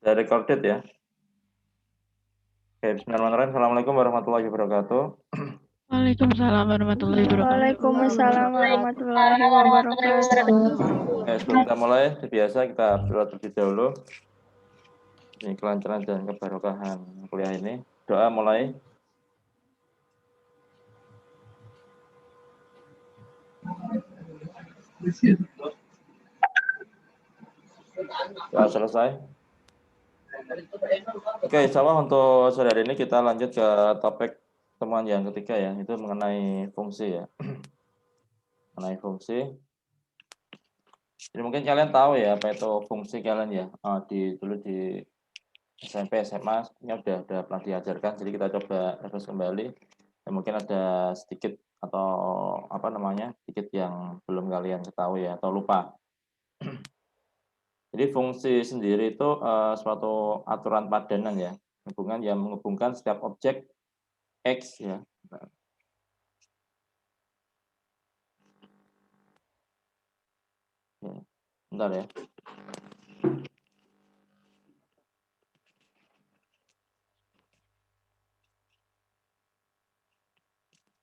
Sudah recorded ya. Oke, bismillahirrahmanirrahim. Assalamualaikum warahmatullahi wabarakatuh. Waalaikumsalam warahmatullahi wabarakatuh. Waalaikumsalam warahmatullahi wabarakatuh. Oke, sebelum kita mulai, seperti biasa kita berdoa terlebih dahulu. Ini kelancaran dan keberkahan kuliah ini. Doa mulai. Doa selesai. Oke, insya Allah untuk sore hari ini kita lanjut ke topik temuan yang ketiga ya, itu mengenai fungsi ya. Mengenai fungsi. Jadi mungkin kalian tahu ya apa itu fungsi kalian ya. Dulu di SMP, SMA ini udah pernah diajarkan, jadi kita coba terus kembali. Ya, mungkin ada sedikit atau apa namanya sedikit yang belum kalian ketahui ya atau lupa. Jadi fungsi sendiri itu suatu aturan padanan ya, hubungan yang menghubungkan setiap objek X ya. Bentar ya.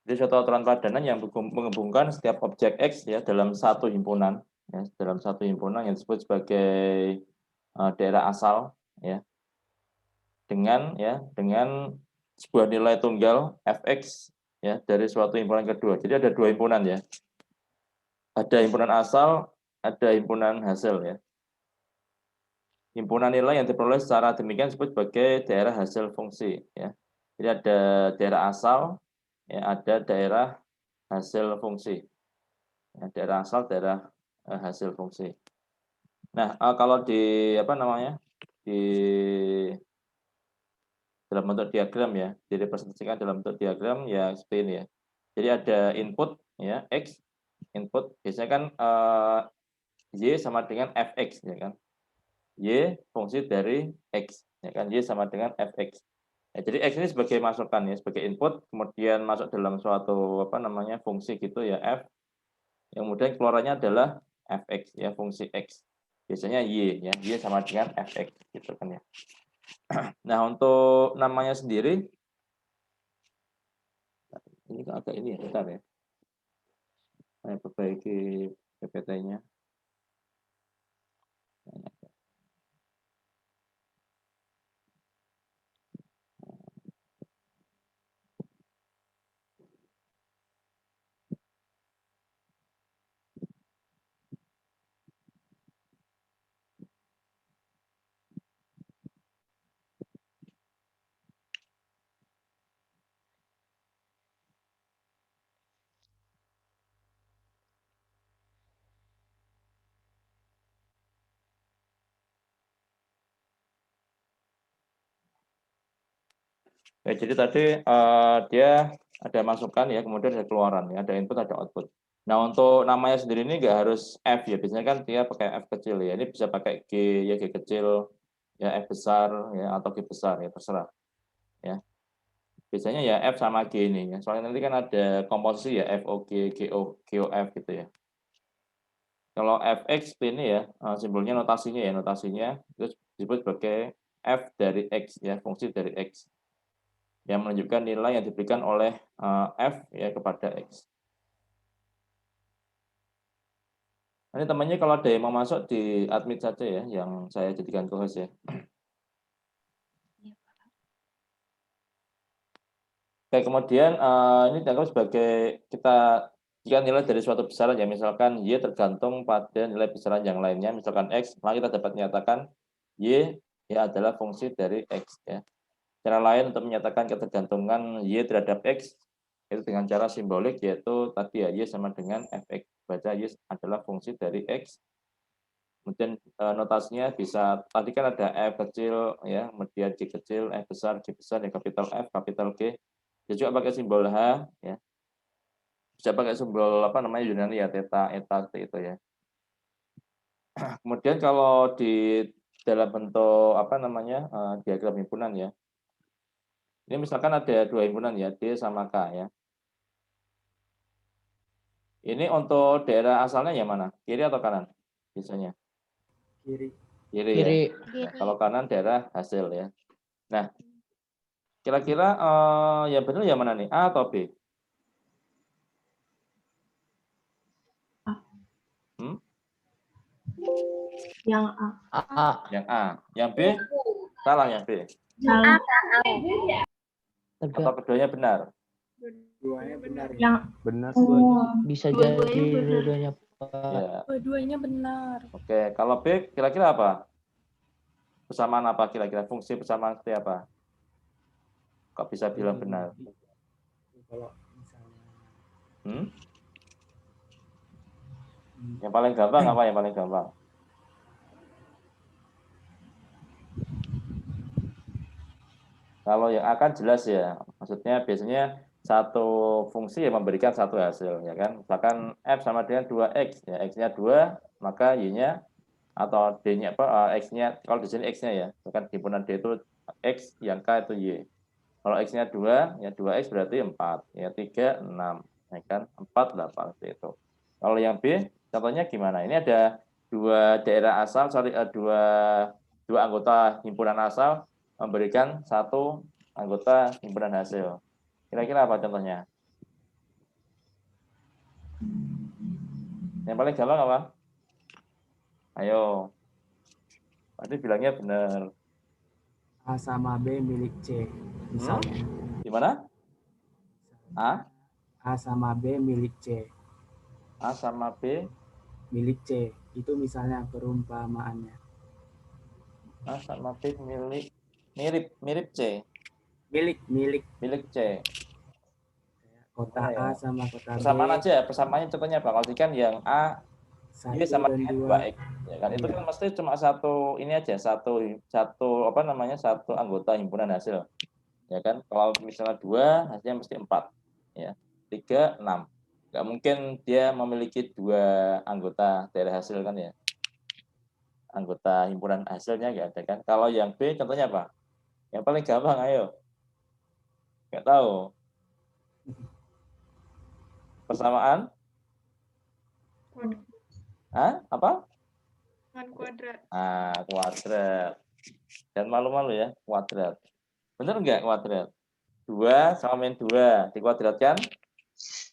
Jadi suatu aturan padanan yang menghubungkan setiap objek X ya dalam satu himpunan ya, dalam satu himpunan yang disebut sebagai daerah asal ya. Dengan sebuah nilai tunggal fx ya dari suatu himpunan kedua. Jadi ada dua himpunan ya. Ada himpunan asal, ada himpunan hasil ya. Himpunan nilai yang diperoleh secara demikian disebut sebagai daerah hasil fungsi ya. Jadi ada daerah asal, ya ada daerah hasil fungsi. Ya, daerah asal, daerah hasil fungsi. Nah, kalau di apa namanya? Di dalam bentuk diagram ya, direpresentasikan dalam bentuk diagram ya seperti ini ya. Jadi ada input ya x, input biasanya kan y sama dengan fx ya kan. Y fungsi dari x ya kan, y sama dengan fx. Ya, jadi x ini sebagai masukan ya, sebagai input, kemudian masuk dalam suatu apa namanya fungsi gitu ya f. Yang kemudian keluarannya adalah fx ya, fungsi x. Biasanya y ya, y sama dengan fx gitu kan ya. Nah, untuk namanya sendiri ini agak ini ya, bentar ya. Saya perbaiki PPT-nya. Ya, jadi tadi dia ada masukan ya, kemudian ada keluaran ya, ada input, ada output. Nah, untuk namanya sendiri ini nggak harus F ya, biasanya kan dia pakai F kecil ya, ini bisa pakai G ya, G kecil, ya F besar ya, atau G besar ya, terserah ya. Biasanya ya F sama G ini ya, soalnya nanti kan ada komposisi ya, FOG, GOF gitu ya. Kalau Fx ini ya, simbolnya notasinya itu disebut sebagai F dari X ya, fungsi dari X yang menunjukkan nilai yang diberikan oleh F ya kepada X. Ini temannya kalau ada yang mau masuk di admit saja ya, yang saya jadikan co-host ya. Oke, kemudian ini dianggap sebagai jika nilai dari suatu besaran ya, misalkan Y tergantung pada nilai besaran yang lainnya, misalkan X, maka kita dapat menyatakan Y ya adalah fungsi dari X ya. Cara lain untuk menyatakan ketergantungan Y terhadap X itu dengan cara simbolik, yaitu tadi ya Y sama dengan fx. Baca Y adalah fungsi dari X. Kemudian notasinya bisa, tadi kan ada F kecil ya, kemudian G kecil, F besar, G besar, ya kapital F, kapital G. Dia juga pakai simbol H ya. Bisa pakai simbol apa namanya Yunani ya, theta, eta seperti itu ya. Kemudian kalau di dalam bentuk apa namanya diagram himpunan ya. Ini misalkan ada dua himpunan ya, D sama K ya. Ini untuk daerah asalnya yang mana? Kiri atau kanan? Biasanya. Kiri. Kiri. Kiri. Ya. Nah, kalau kanan daerah hasil ya. Nah, kira-kira yang benar yang mana nih? A atau B? Yang A. A. Yang A. Yang B? Salah yang B. Salah. Atau keduanya benar? Duanya benar ya. Yang Benar Bisa jadi dua-duanya, Pak. Ya. dua-duanya benar. Oke, kalau B kira-kira apa? Persamaan apa kira-kira? Fungsi persamaan seperti apa? Kok bisa bilang benar? Kalau misalnya Yang paling gampang apa yang paling gampang? Kalau yang A kan jelas ya. Maksudnya biasanya satu fungsi yang memberikan satu hasil, ya kan? Misalkan F sama dengan 2X, ya X-nya 2, maka Y-nya atau D-nya apa? X-nya, kalau di sini X-nya ya. Misalkan himpunan D itu X, yang K itu Y. Kalau X-nya 2, ya 2X berarti 4, ya 3, 6, ya kan? 4, 8, seperti itu. Kalau yang B, contohnya gimana? Ini ada dua daerah asal, dua anggota himpunan asal memberikan satu anggota himpunan hasil. Kira-kira apa contohnya? Yang paling gampang apa? Ayo. Tadi bilangnya benar. A sama B milik C misalnya. Gimana? A? A sama B milik C. A sama B Milik C. Itu misalnya perumpamaannya. A sama B mirip C. Milik C. kota ya? A sama kota B. Persamaan aja, persamaannya contohnya apa? Kalau kan yang A Y sama dengan 2X, ya kan? Itu kan mesti cuma satu ini aja, satu apa namanya, satu anggota himpunan hasil, ya kan? Kalau misalnya 2, hasilnya mesti 4, ya 3, 6. Nggak mungkin dia memiliki 2 anggota daerah hasil kan ya? Anggota himpunan hasilnya nggak ada kan? Kalau yang B contohnya apa? Yang paling gampang, ayo. Nggak tahu. Persamaan? Apa? Kuadrat. Kuadrat. Dan malu-malu ya, kuadrat. Benar nggak kuadrat? 2 sama min 2 dikuadratkan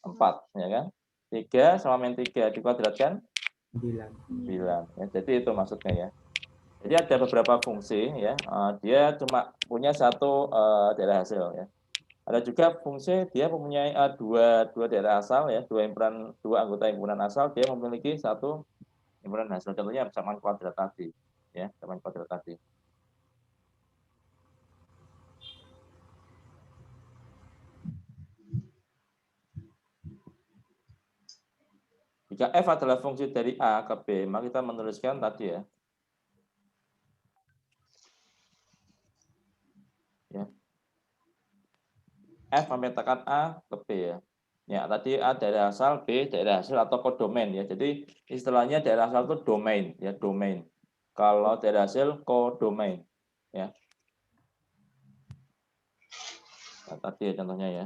4, ya kan? 3 sama min 3 dikuadratkan 9. Ya, jadi itu maksudnya ya. Jadi ada beberapa fungsi ya, dia cuma punya satu daerah hasil ya. Ada juga fungsi dia mempunyai dua daerah asal ya, dua anggota himpunan asal, dia memiliki satu himpunan hasil. Contohnya persamaan kuadrat tadi ya, persamaan kuadrat tadi. Jika F adalah fungsi dari A ke B, maka kita menuliskan tadi ya. F memetakan A ke B ya. Ya, tadi A daerah asal, B daerah hasil atau kodomain ya. Jadi istilahnya daerah asal itu domain ya, domain. Kalau daerah hasil kodomain ya. Nah, tadi ya contohnya ya.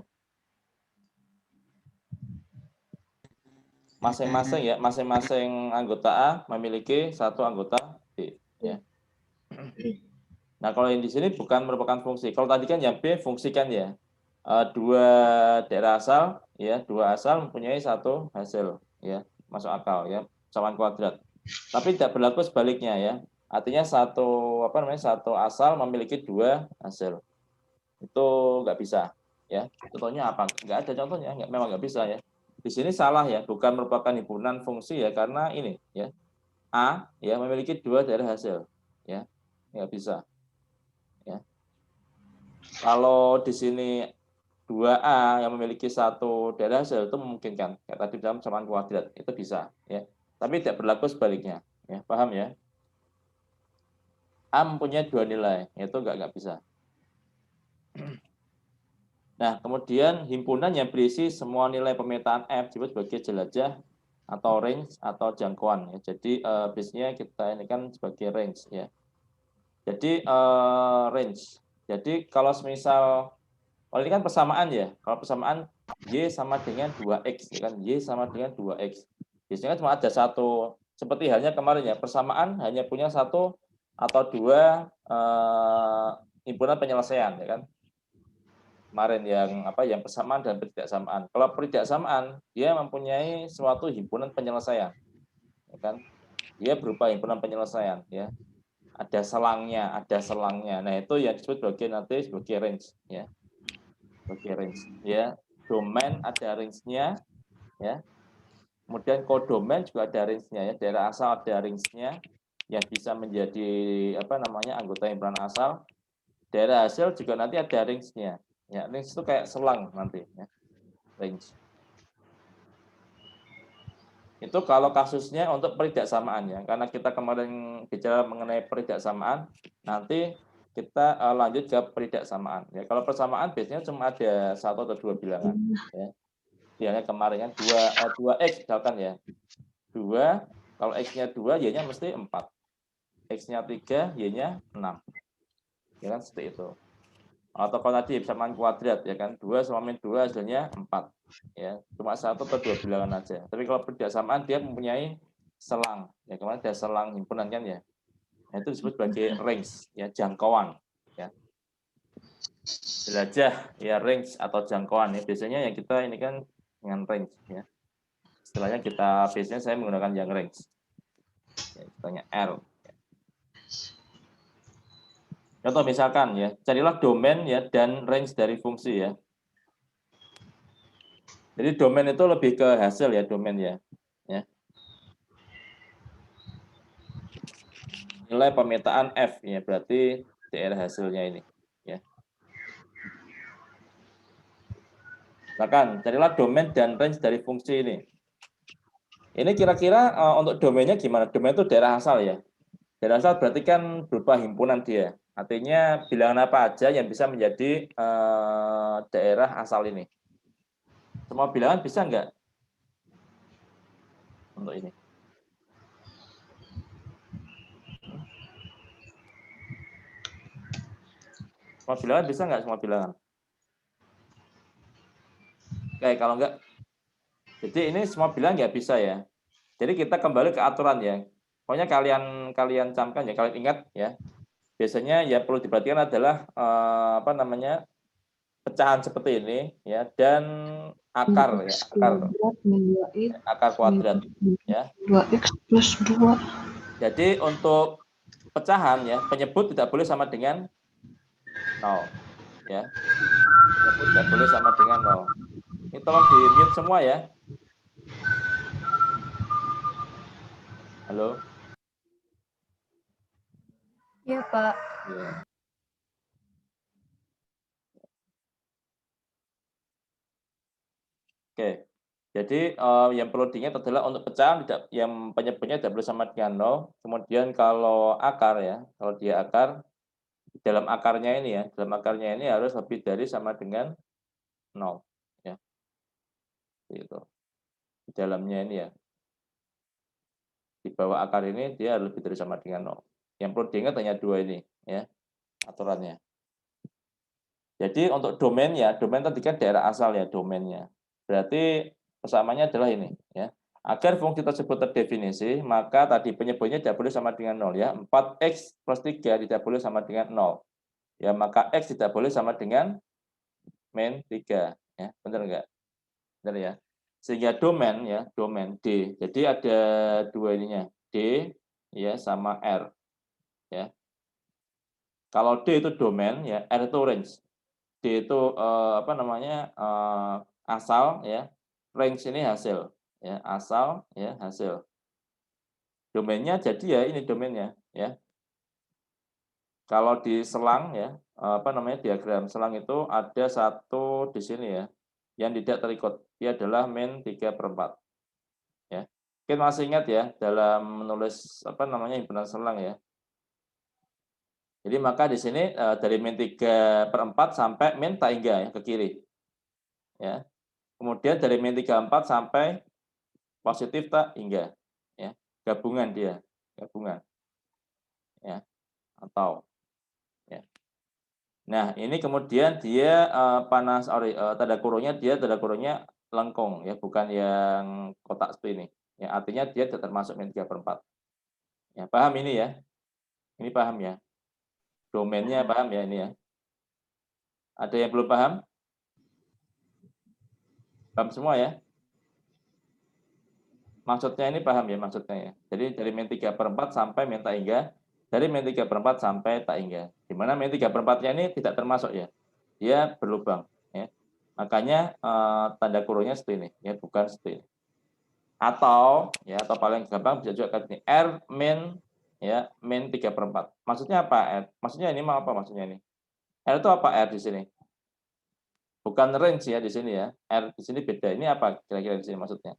Masing-masing anggota A memiliki satu anggota B ya. Nah, kalau yang di sini bukan merupakan fungsi. Kalau tadi kan yang B fungsikan ya. Dua daerah asal ya, dua asal mempunyai satu hasil ya, masuk akal ya, persamaan kuadrat. Tapi tidak berlaku sebaliknya ya. Artinya satu asal memiliki dua hasil. Itu nggak bisa ya. Contohnya apa? Nggak ada contohnya, memang nggak bisa ya. Di sini salah ya, bukan merupakan himpunan fungsi ya, karena ini ya, A ya memiliki dua daerah hasil ya, nggak bisa ya. Kalau di sini 2A yang memiliki satu daerah hasil itu memungkinkan, kayak tadi dalam persamaan kuadrat itu bisa ya, tapi tidak berlaku sebaliknya ya, paham ya? A mempunyai dua nilai, itu nggak bisa. Nah, kemudian himpunan yang berisi semua nilai pemetaan F disebut sebagai jelajah atau range atau jangkauan ya. Jadi biasanya kita ini kan sebagai range ya. Jadi range. Jadi kalau semisal ini kan persamaan ya. Kalau persamaan Y sama dengan 2X ya kan, Y sama dengan 2X. Biasanya cuma ada satu, seperti halnya kemarin ya, persamaan hanya punya satu atau 2 himpunan penyelesaian, ya kan? Kemarin yang persamaan dan ketidaksamaan. Kalau ketidaksamaan, dia mempunyai suatu himpunan penyelesaian, ya kan? Dia berupa himpunan penyelesaian, ya. Ada selangnya. Nah, itu yang disebut sebagai range, ya. Sebagai range, ya. Domain ada range-nya, ya. Kemudian kodomain juga ada range-nya, ya. Daerah asal ada range-nya yang bisa menjadi anggota himpunan asal. Daerah hasil juga nanti ada range-nya. Ya, range itu kayak selang nanti, ya. Range. Itu kalau kasusnya untuk peridaksamaan, ya. Karena kita kemarin bicara mengenai peridaksamaan, nanti kita lanjut ke peridaksamaan. Ya, kalau persamaan biasanya cuma ada 1 atau 2 bilangan, ya. Biasanya kemarin kan 2x misalkan, ya. 2, kalau x-nya 2, y-nya mesti 4. X-nya 3, y-nya 6. Ya kan seperti itu. Atau kalau tadi persamaan kuadrat, ya kan, 2 sama min 2 hasilnya 4. Ya, cuma 1 atau 2 bilangan aja. Tapi kalau peridaksamaan dia mempunyai selang. Ya, kemarin ada selang himpunan kan, ya. Nah, itu disebut sebagai range, ya, jangkauan, ya. Jelajah, ya, range atau jangkauan, ya. Biasanya yang kita ini kan dengan range, ya. Istilahnya biasanya saya menggunakan yang range. Ya, istilahnya R. Contoh misalkan, ya, carilah domain, ya, dan range dari fungsi, ya. Jadi domain itu lebih ke hasil, ya, domain, ya. Ya. Nilai pemetaan F, ya, berarti daerah hasilnya ini, ya. Misalkan carilah domain dan range dari fungsi ini. Ini kira-kira untuk domainnya gimana? Domain itu daerah asal, ya. Daerah asal berarti kan berupa himpunan dia. Artinya bilangan apa aja yang bisa menjadi daerah asal ini. Semua bilangan bisa enggak? Untuk ini. Semua bilangan bisa enggak? Semua bilangan? Oke, kalau enggak. Jadi ini semua bilangan nggak bisa, ya. Jadi kita kembali ke aturan, ya. Pokoknya kalian camkan, ya, kalian ingat, ya. Biasanya ya perlu diperhatikan adalah pecahan seperti ini, ya, dan akar, ya, akar kuadrat, ya. 2x plus 2. Jadi untuk pecahan, ya, penyebut tidak boleh sama dengan 0, ya. Penyebut tidak boleh sama dengan 0. Ini tolong di-mute semua, ya. Halo? Iya, Pak. Ya. Oke. Jadi yang perlu diingat adalah untuk pecahan yang penyebutnya tidak boleh sama dengan 0. Kemudian kalau akar, ya, kalau dia akar, dalam akarnya ini harus lebih dari sama dengan 0, ya. Gitu. Di dalamnya ini, ya. Di bawah akar ini dia harus lebih dari sama dengan 0. Yang perlu diingat hanya 2 ini, ya, aturannya. Jadi untuk domainnya, domain tadi kan daerah asal, ya, domainnya. Berarti persamaannya adalah ini, ya. Agar fungsi tersebut terdefinisi, maka tadi penyebutnya tidak boleh sama dengan 0, ya. 4x plus 3 tidak boleh sama dengan 0. Ya, maka x tidak boleh sama dengan min 3, ya. Benar enggak? Benar, ya. Sehingga domain, ya, domain D. Jadi ada 2 ininya, D, ya, sama R, ya. Kalau D itu domain, ya, R itu range. D itu asal, ya. Range ini hasil, ya, asal, ya, hasil. Domainnya jadi ya ini domainnya, ya. Kalau di selang, ya, diagram selang itu ada satu di sini, ya, yang tidak terikut. Dia adalah min 3/4. Ya. Mungkin masih ingat, ya, dalam menulis himpunan selang, ya. Jadi maka di sini dari min 3/4 sampai min tak hingga, ya, ke kiri. Ya. Kemudian dari min 3/4 sampai positif tak hingga, ya. Gabungan dia, gabungan. Ya. Atau, ya. Nah, ini kemudian dia tanda kurungnya lengkung, ya, bukan yang kotak seperti ini. Ya, artinya dia tidak termasuk min 3/4. Ya, paham ini, ya? Ini paham ya? Domainnya paham ya ini ya? Ada yang belum paham? Paham semua ya? Maksudnya ini paham ya maksudnya ya? Jadi dari min 3/4 sampai min tak hingga, dari min 3/4 sampai tak hingga. Di mana min 3/4-nya ini tidak termasuk ya? Dia berlubang ya. Makanya tanda kurungnya seperti ini ya, bukan seperti ini. Atau ya, atau paling gampang bisa juga kayak ini, R min ya, min 3/4. Maksudnya apa R? Maksudnya ini mau apa maksudnya ini? R itu apa R di sini? Bukan range ya di sini ya. R di sini beda. Ini apa kira-kira di sini maksudnya?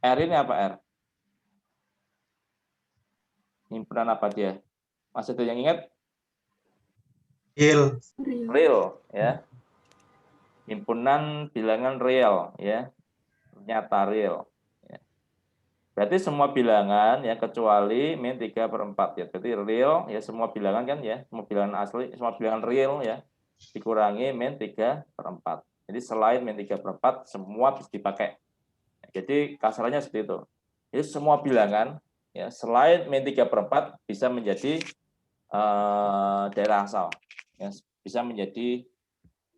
R ini apa R? Himpunan apa dia? Masih ada yang ingat? Real ya. Himpunan bilangan real ya. Nyata real. Ya. Berarti semua bilangan ya kecuali min 3/4 ya. Berarti real ya, semua bilangan kan ya, semua bilangan asli, semua bilangan real ya dikurangi min 3/4. Jadi selain min 3/4 semua bisa dipakai. Jadi kasarannya seperti itu. Jadi semua bilangan ya selain min 3/4 bisa menjadi daerah asal, ya, bisa menjadi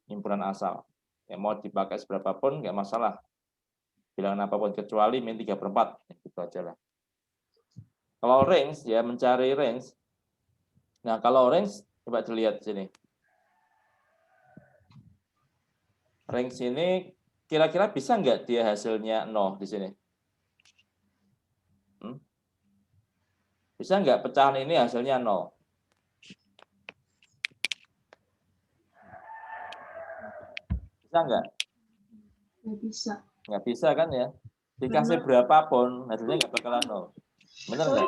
himpunan asal. Ya, mau dipakai seberapapun nggak masalah. Bilangan apapun kecuali min 3/4. Gitu aja lah. Kalau range ya, mencari range. Nah, kalau range coba dilihat sini. Range ini kira-kira bisa nggak dia hasilnya 0 di sini? Bisa nggak pecahan ini hasilnya 0? Bisa nggak? Nggak bisa. Nggak bisa kan ya? Dikasih berapapun hasilnya nggak bakalan 0. Benar nggak?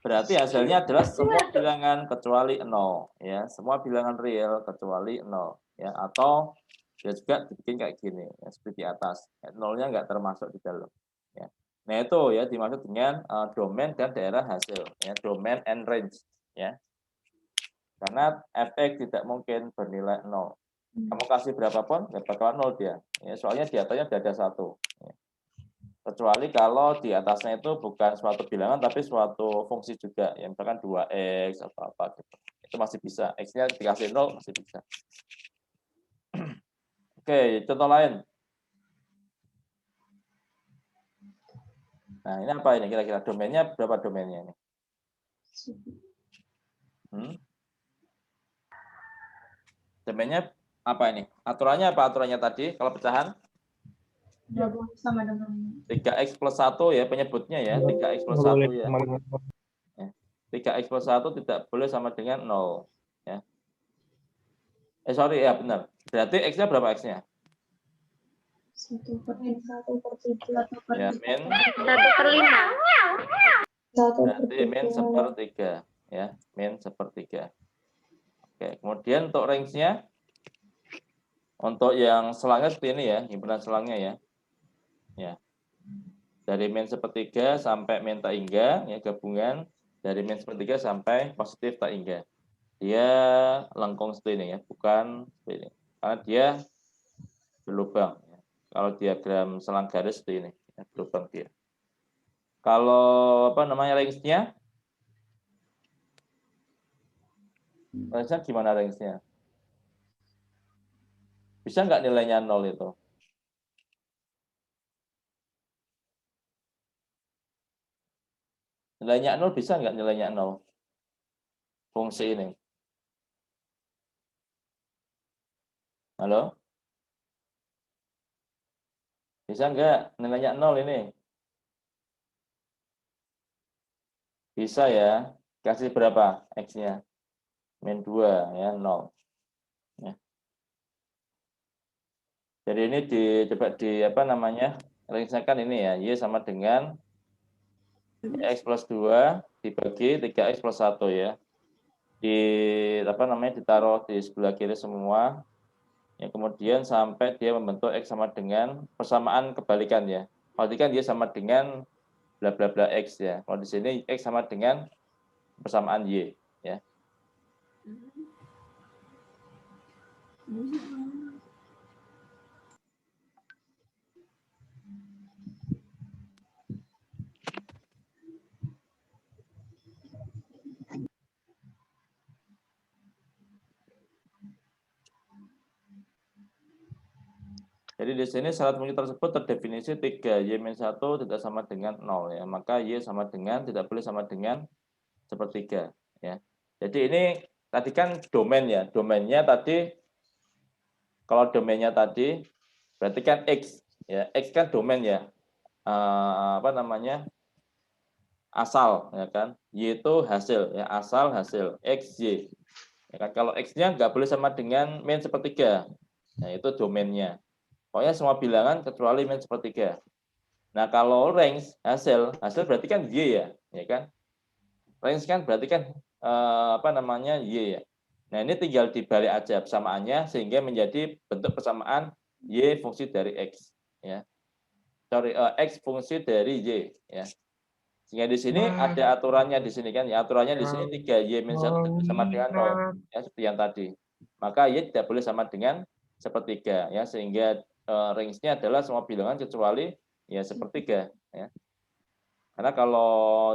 Berarti hasilnya adalah semua bilangan kecuali 0 ya, semua bilangan real kecuali 0 ya, atau ya juga dibikin kayak gini ya, seperti di atas ya, 0-nya nggak termasuk di dalam ya. Nah itu ya dimaksud dengan domain dan daerah hasil ya, domain and range ya, karena fx tidak mungkin bernilai 0. Kamu kasih berapapun ya bakalan 0 dia ya, soalnya di atasnya sudah ada 1 ya. Kecuali kalau di atasnya itu bukan suatu bilangan tapi suatu fungsi juga, yang misalkan 2x atau apa gitu. Itu masih bisa, x-nya dikasih 0 masih bisa. Oke, contoh lain. Nah, ini apa ini kira-kira domainnya berapa domainnya ini? Domainnya apa ini? Aturannya apa aturannya tadi kalau pecahan? Sama dengan 3x plus 1 ya penyebutnya ya, 3x plus 1 ya. 3x plus 1 tidak boleh sama dengan 0 ya. Sorry ya benar. Berarti x-nya berapa x-nya? 1/3 Ya, min 1/5. berarti min 1/3 ya, min 1/3. Oke, kemudian untuk range-nya untuk yang selangnya seperti ini ya, himpunan selangnya ya. Ya. Dari min 1/3 sampai min tak hingga ya, gabungan dari min 1/3 sampai positif tak hingga. Dia lengkung seperti ini ya, bukan seperti ini. Karena dia berlubang ya. Kalau diagram selang garis seperti ini, ya, berlubang dia. Kalau apa namanya range-nya? Range-nya gimana range-nya? Bisa nggak nilainya 0 itu? Nilainya 0 bisa nggak nilainya 0? Fungsi ini. Halo? Bisa nggak nilainya 0 ini? Bisa ya. Kasih berapa X-nya? Min 2 ya, 0. Ya. Jadi ini coba di apa namanya? Range-nya ini ya, Y sama dengan X plus 2 dibagi 3X plus 1 ya. Di apa namanya, ditaruh di sebelah kiri semua. Ya, kemudian sampai dia membentuk X sama dengan persamaan kebalikan ya. Berarti kan dia sama dengan bla bla bla X ya. Kalau di sini X sama dengan persamaan Y ya. Jadi di sini syarat fungsi tersebut terdefinisi 3, y-1 tidak sama dengan 0 ya. Maka y sama dengan tidak boleh sama dengan sepertiga ya. Jadi ini tadi kan domain ya. Domainnya tadi kalau domainnya tadi berarti kan x ya. X kan domain ya. Apa namanya? Asal ya kan. Y itu hasil ya, asal hasil x y. Ya kan kalau x-nya nggak boleh sama dengan min sepertiga. Nah, itu domainnya. Pokoknya semua bilangan kecuali min sepertiga. Nah, kalau range hasil berarti kan y ya kan? Range kan berarti kan apa namanya y ya. Nah, ini tinggal dibalik aja persamaannya sehingga menjadi bentuk persamaan y fungsi dari x ya. Sorry, x fungsi dari y ya. Sehingga di sini ada aturannya di sini kan ya. Aturannya di sini 3 y-1 sama dengan 0 ya seperti yang tadi. Maka y tidak boleh sama dengan sepertiga ya sehingga range-nya adalah semua bilangan kecuali ya sepertiga ya. Karena kalau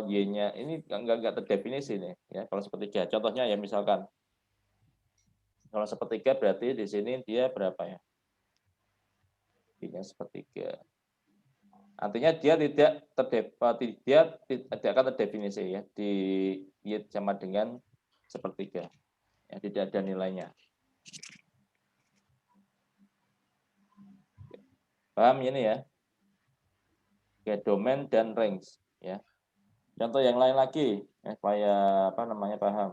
y-nya ini enggak terdefinisi nih ya kalau sepertiga. Contohnya ya misalkan kalau sepertiga berarti di sini dia berapa ya? Y-nya sepertiga. Artinya dia tidak akan terdefinisi ya di y sama dengan sepertiga. Ya, tidak ada nilainya. Paham ini ya? Oke, domain dan range ya. Contoh yang lain lagi ya, supaya apa namanya paham.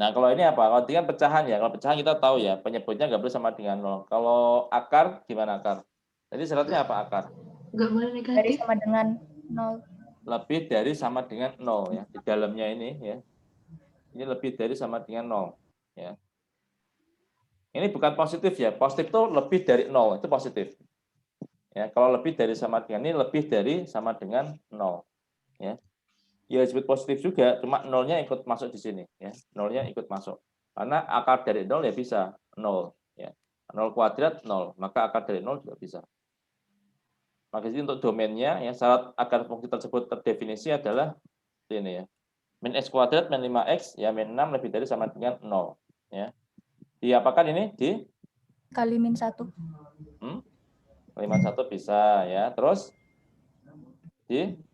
Nah, kalau ini apa? Kalau dengan pecahan ya. Kalau pecahan kita tahu ya, penyebutnya nggak boleh sama dengan 0. Kalau akar gimana akar? Jadi syaratnya apa akar? Nggak boleh Dari negatif. sama dengan 0. Lebih dari sama dengan 0 ya. Di dalamnya ini ya. Ini lebih dari sama dengan 0 ya. Ini bukan positif ya. Positif itu lebih dari 0, itu positif. Ya, kalau lebih dari sama dengan ini lebih dari sama dengan 0 ya. Ya disebut positif juga, cuma nolnya ikut masuk di sini ya. Nolnya ikut masuk. Karena akar dari 0 ya bisa 0 ya. 0 kuadrat 0, maka akar dari 0 juga bisa. Maka ini untuk domainnya ya syarat agar fungsi tersebut terdefinisi adalah ini ya. Min x kuadrat min 5x ya min 6 lebih dari sama dengan 0 ya. Diapakan ini? Di Kali min 1. 51 bisa ya. Terus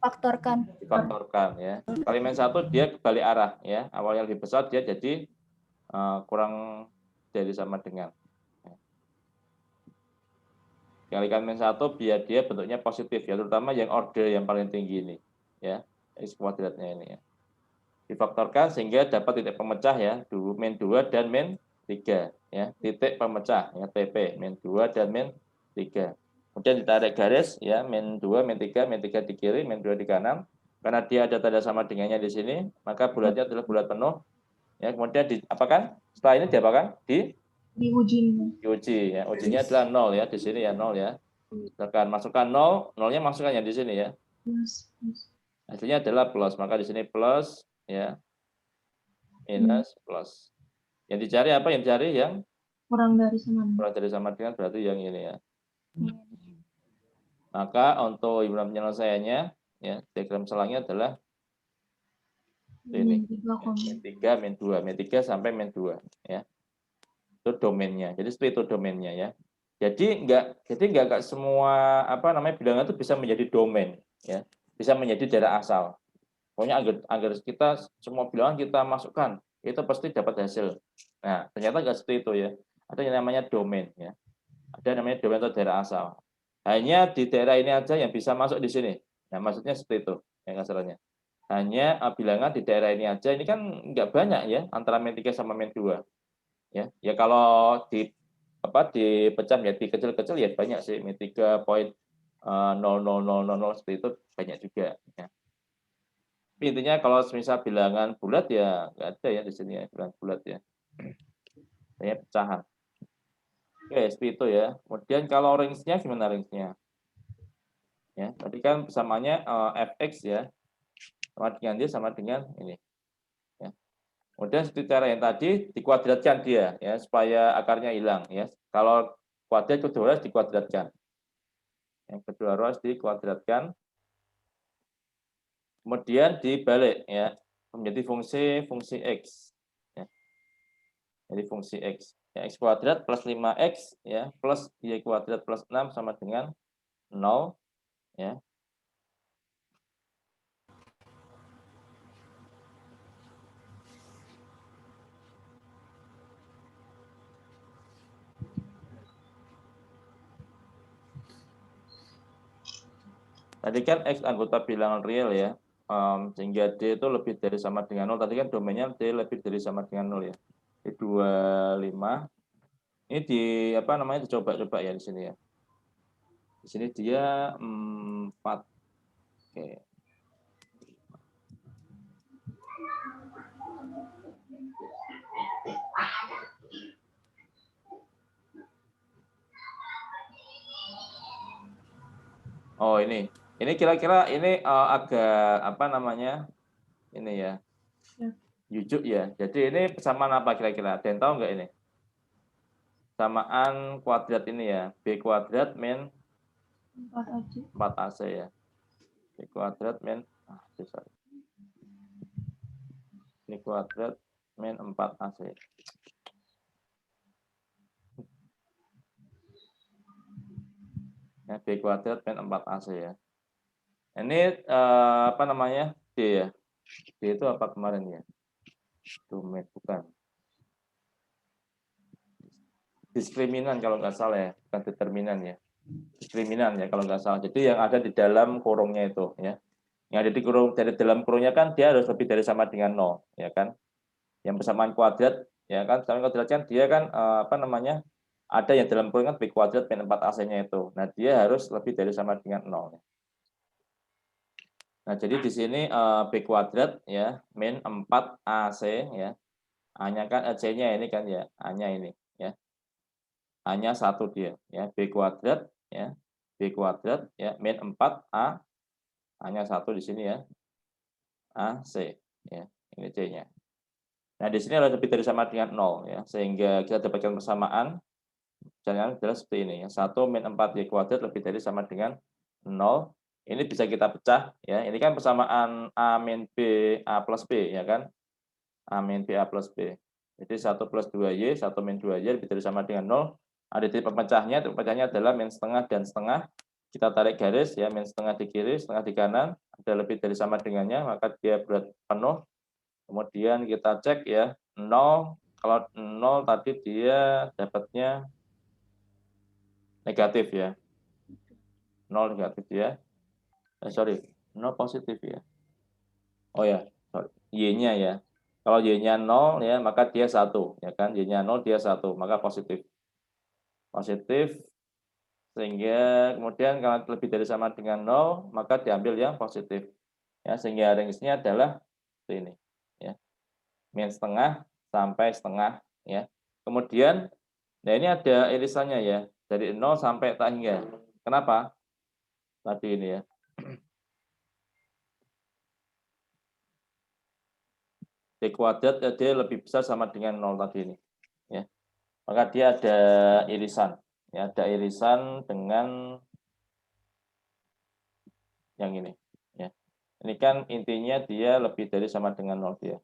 Faktorkan. difaktorkan ya. Kali min 1 dia kebalik arah ya. Awalnya lebih besar dia jadi kurang dari sama dengan. Kalikan min 1 biar dia bentuknya positif ya, terutama yang order yang paling tinggi ini ya. X kuadratnya ini ya. Difaktorkan sehingga dapat titik pemecah ya, min 2 dan min 3 ya. Titik pemecah ya TP min 2 dan min 3. Kemudian ditarik garis ya, min 2, min 3 di kiri, min 2 di kanan. Karena dia ada tanda sama dengannya di sini, maka bulatnya adalah bulat penuh. Ya, kemudian diapakan? Setelah ini diapakan? Diuji ya. Ujinya adalah 0 ya, di sini ya 0 ya. Tekan masukkan 0, 0-nya masukkan yang di sini ya. Hasilnya adalah plus, maka di sini plus ya. Minus plus. Yang dicari apa? Yang dicari yang Kurang dari sama. kurang dari sama dengan berarti yang ini ya. Maka untuk himpunan penyelesaiannya ya, diagram selangnya adalah ini. Min 3, min 2, min 3 sampai min 2 ya. Itu domainnya. Jadi seperti itu domainnya ya. Jadi enggak semua apa namanya bilangan itu bisa menjadi domain ya. Bisa menjadi daerah asal. Pokoknya agar kita semua bilangan kita masukkan, itu pasti dapat hasil. Nah, ternyata enggak seperti itu ya. Ada yang namanya domain ya. Ada namanya domain atau daerah asal. Hanya di daerah ini aja yang bisa masuk di sini. Nah, maksudnya seperti itu yang kasarannya. Hanya bilangan di daerah ini aja. Ini kan enggak banyak ya antara min 3 sama min 2. Ya kalau dipecah menjadi kecil-kecil ya banyak sih, min 3,000000 seperti itu banyak juga ya. Tapi intinya kalau misal bilangan bulat ya nggak ada ya di sini ya bilangan bulat ya. Hanya pecahan. Oke, seperti itu ya. Kemudian kalau range-nya gimana range-nya? Ya, tadi kan persamanya fx ya. Sama dengan dia sama dengan ini. Kemudian seperti cara yang tadi dikuadratkan dia ya supaya akarnya hilang ya. Kalau kuadrat kedua harus dikuadratkan. Yang kedua harus dikuadratkan. Kemudian dibalik ya menjadi fungsi x. Ya. Jadi fungsi x. Ya, X kuadrat plus 5X ya plus Y kuadrat plus 6 sama dengan 0 ya. Tadi kan X anggota bilangan real ya, sehingga D itu lebih dari sama dengan 0. Tadi kan domainnya D lebih dari sama dengan 0 ya. Di 25. Ini di apa namanya dicoba-coba ya di sini ya. Di sini dia 4. Oke. Oh ini kira-kira ini agak apa namanya ini ya, jujuk ya. Jadi ini persamaan apa kira-kira? Ada yang tahu nggak ini? Samaan kuadrat ini ya, B kuadrat min 4AC ya. B kuadrat min sorry. Ini kuadrat min 4AC. Ya, B kuadrat min 4AC ya. Ini apa namanya? D ya. D itu apa kemarin ya? Domain bukan. Diskriminan kalau nggak salah ya, bukan determinan ya. Diskriminan ya kalau nggak salah. Jadi yang ada di dalam kurungnya itu ya. Yang ada di kurung dari dalam kurungnya kan dia harus lebih dari sama dengan 0 ya kan. Yang persamaan kuadrat ya kan, persamaan kuadrat kan dia kan apa namanya? Ada yang dalam kurung kan B kuadrat min 4AC-nya itu. Nah, dia harus lebih dari sama dengan 0 ya. Nah, jadi di sini B kuadrat ya min 4AC ya. A-nya kan C-nya ini kan ya, A-nya ini ya. A-nya 1 dia ya, B kuadrat ya. B kuadrat ya min 4A, A-nya 1 di sini ya. AC ya. Ini C-nya. Nah, di sini harus lebih dari sama dengan 0 ya, sehingga kita dapatkan persamaan misalnya adalah seperti ini ya. 1 min 4Y kuadrat lebih dari sama dengan 0. Ini bisa kita pecah ya. Ini kan persamaan A min B A plus B ya kan. A min B A plus B. Jadi 1 plus 2Y, 1 min 2Y lebih dari sama dengan 0. Ada titik pemecahnya adalah min setengah dan setengah. Kita tarik garis ya, min setengah di kiri, setengah di kanan. Ada lebih dari sama dengannya, maka dia berat penuh. Kemudian kita cek ya, 0. Kalau 0 tadi dia dapatnya negatif ya. 0 negatif ya. Sorry, 0 positif ya. Oh ya, sorry. Y-nya ya. Kalau Y-nya 0 ya, maka dia 1 ya kan. Y-nya 0 dia 1, maka positif. Positif sehingga kemudian kalau lebih dari sama dengan 0, maka diambil yang positif. Ya, sehingga range-nya adalah ini ya. Min setengah sampai setengah ya. Kemudian nah ini ada irisannya ya, dari 0 sampai tak hingga. Kenapa? Tadi ini ya. D kuadrat dia lebih besar sama dengan 0 tadi ini ya. Maka dia ada irisan ya, ada irisan dengan yang ini ya. Ini kan intinya dia lebih dari sama dengan 0 dia.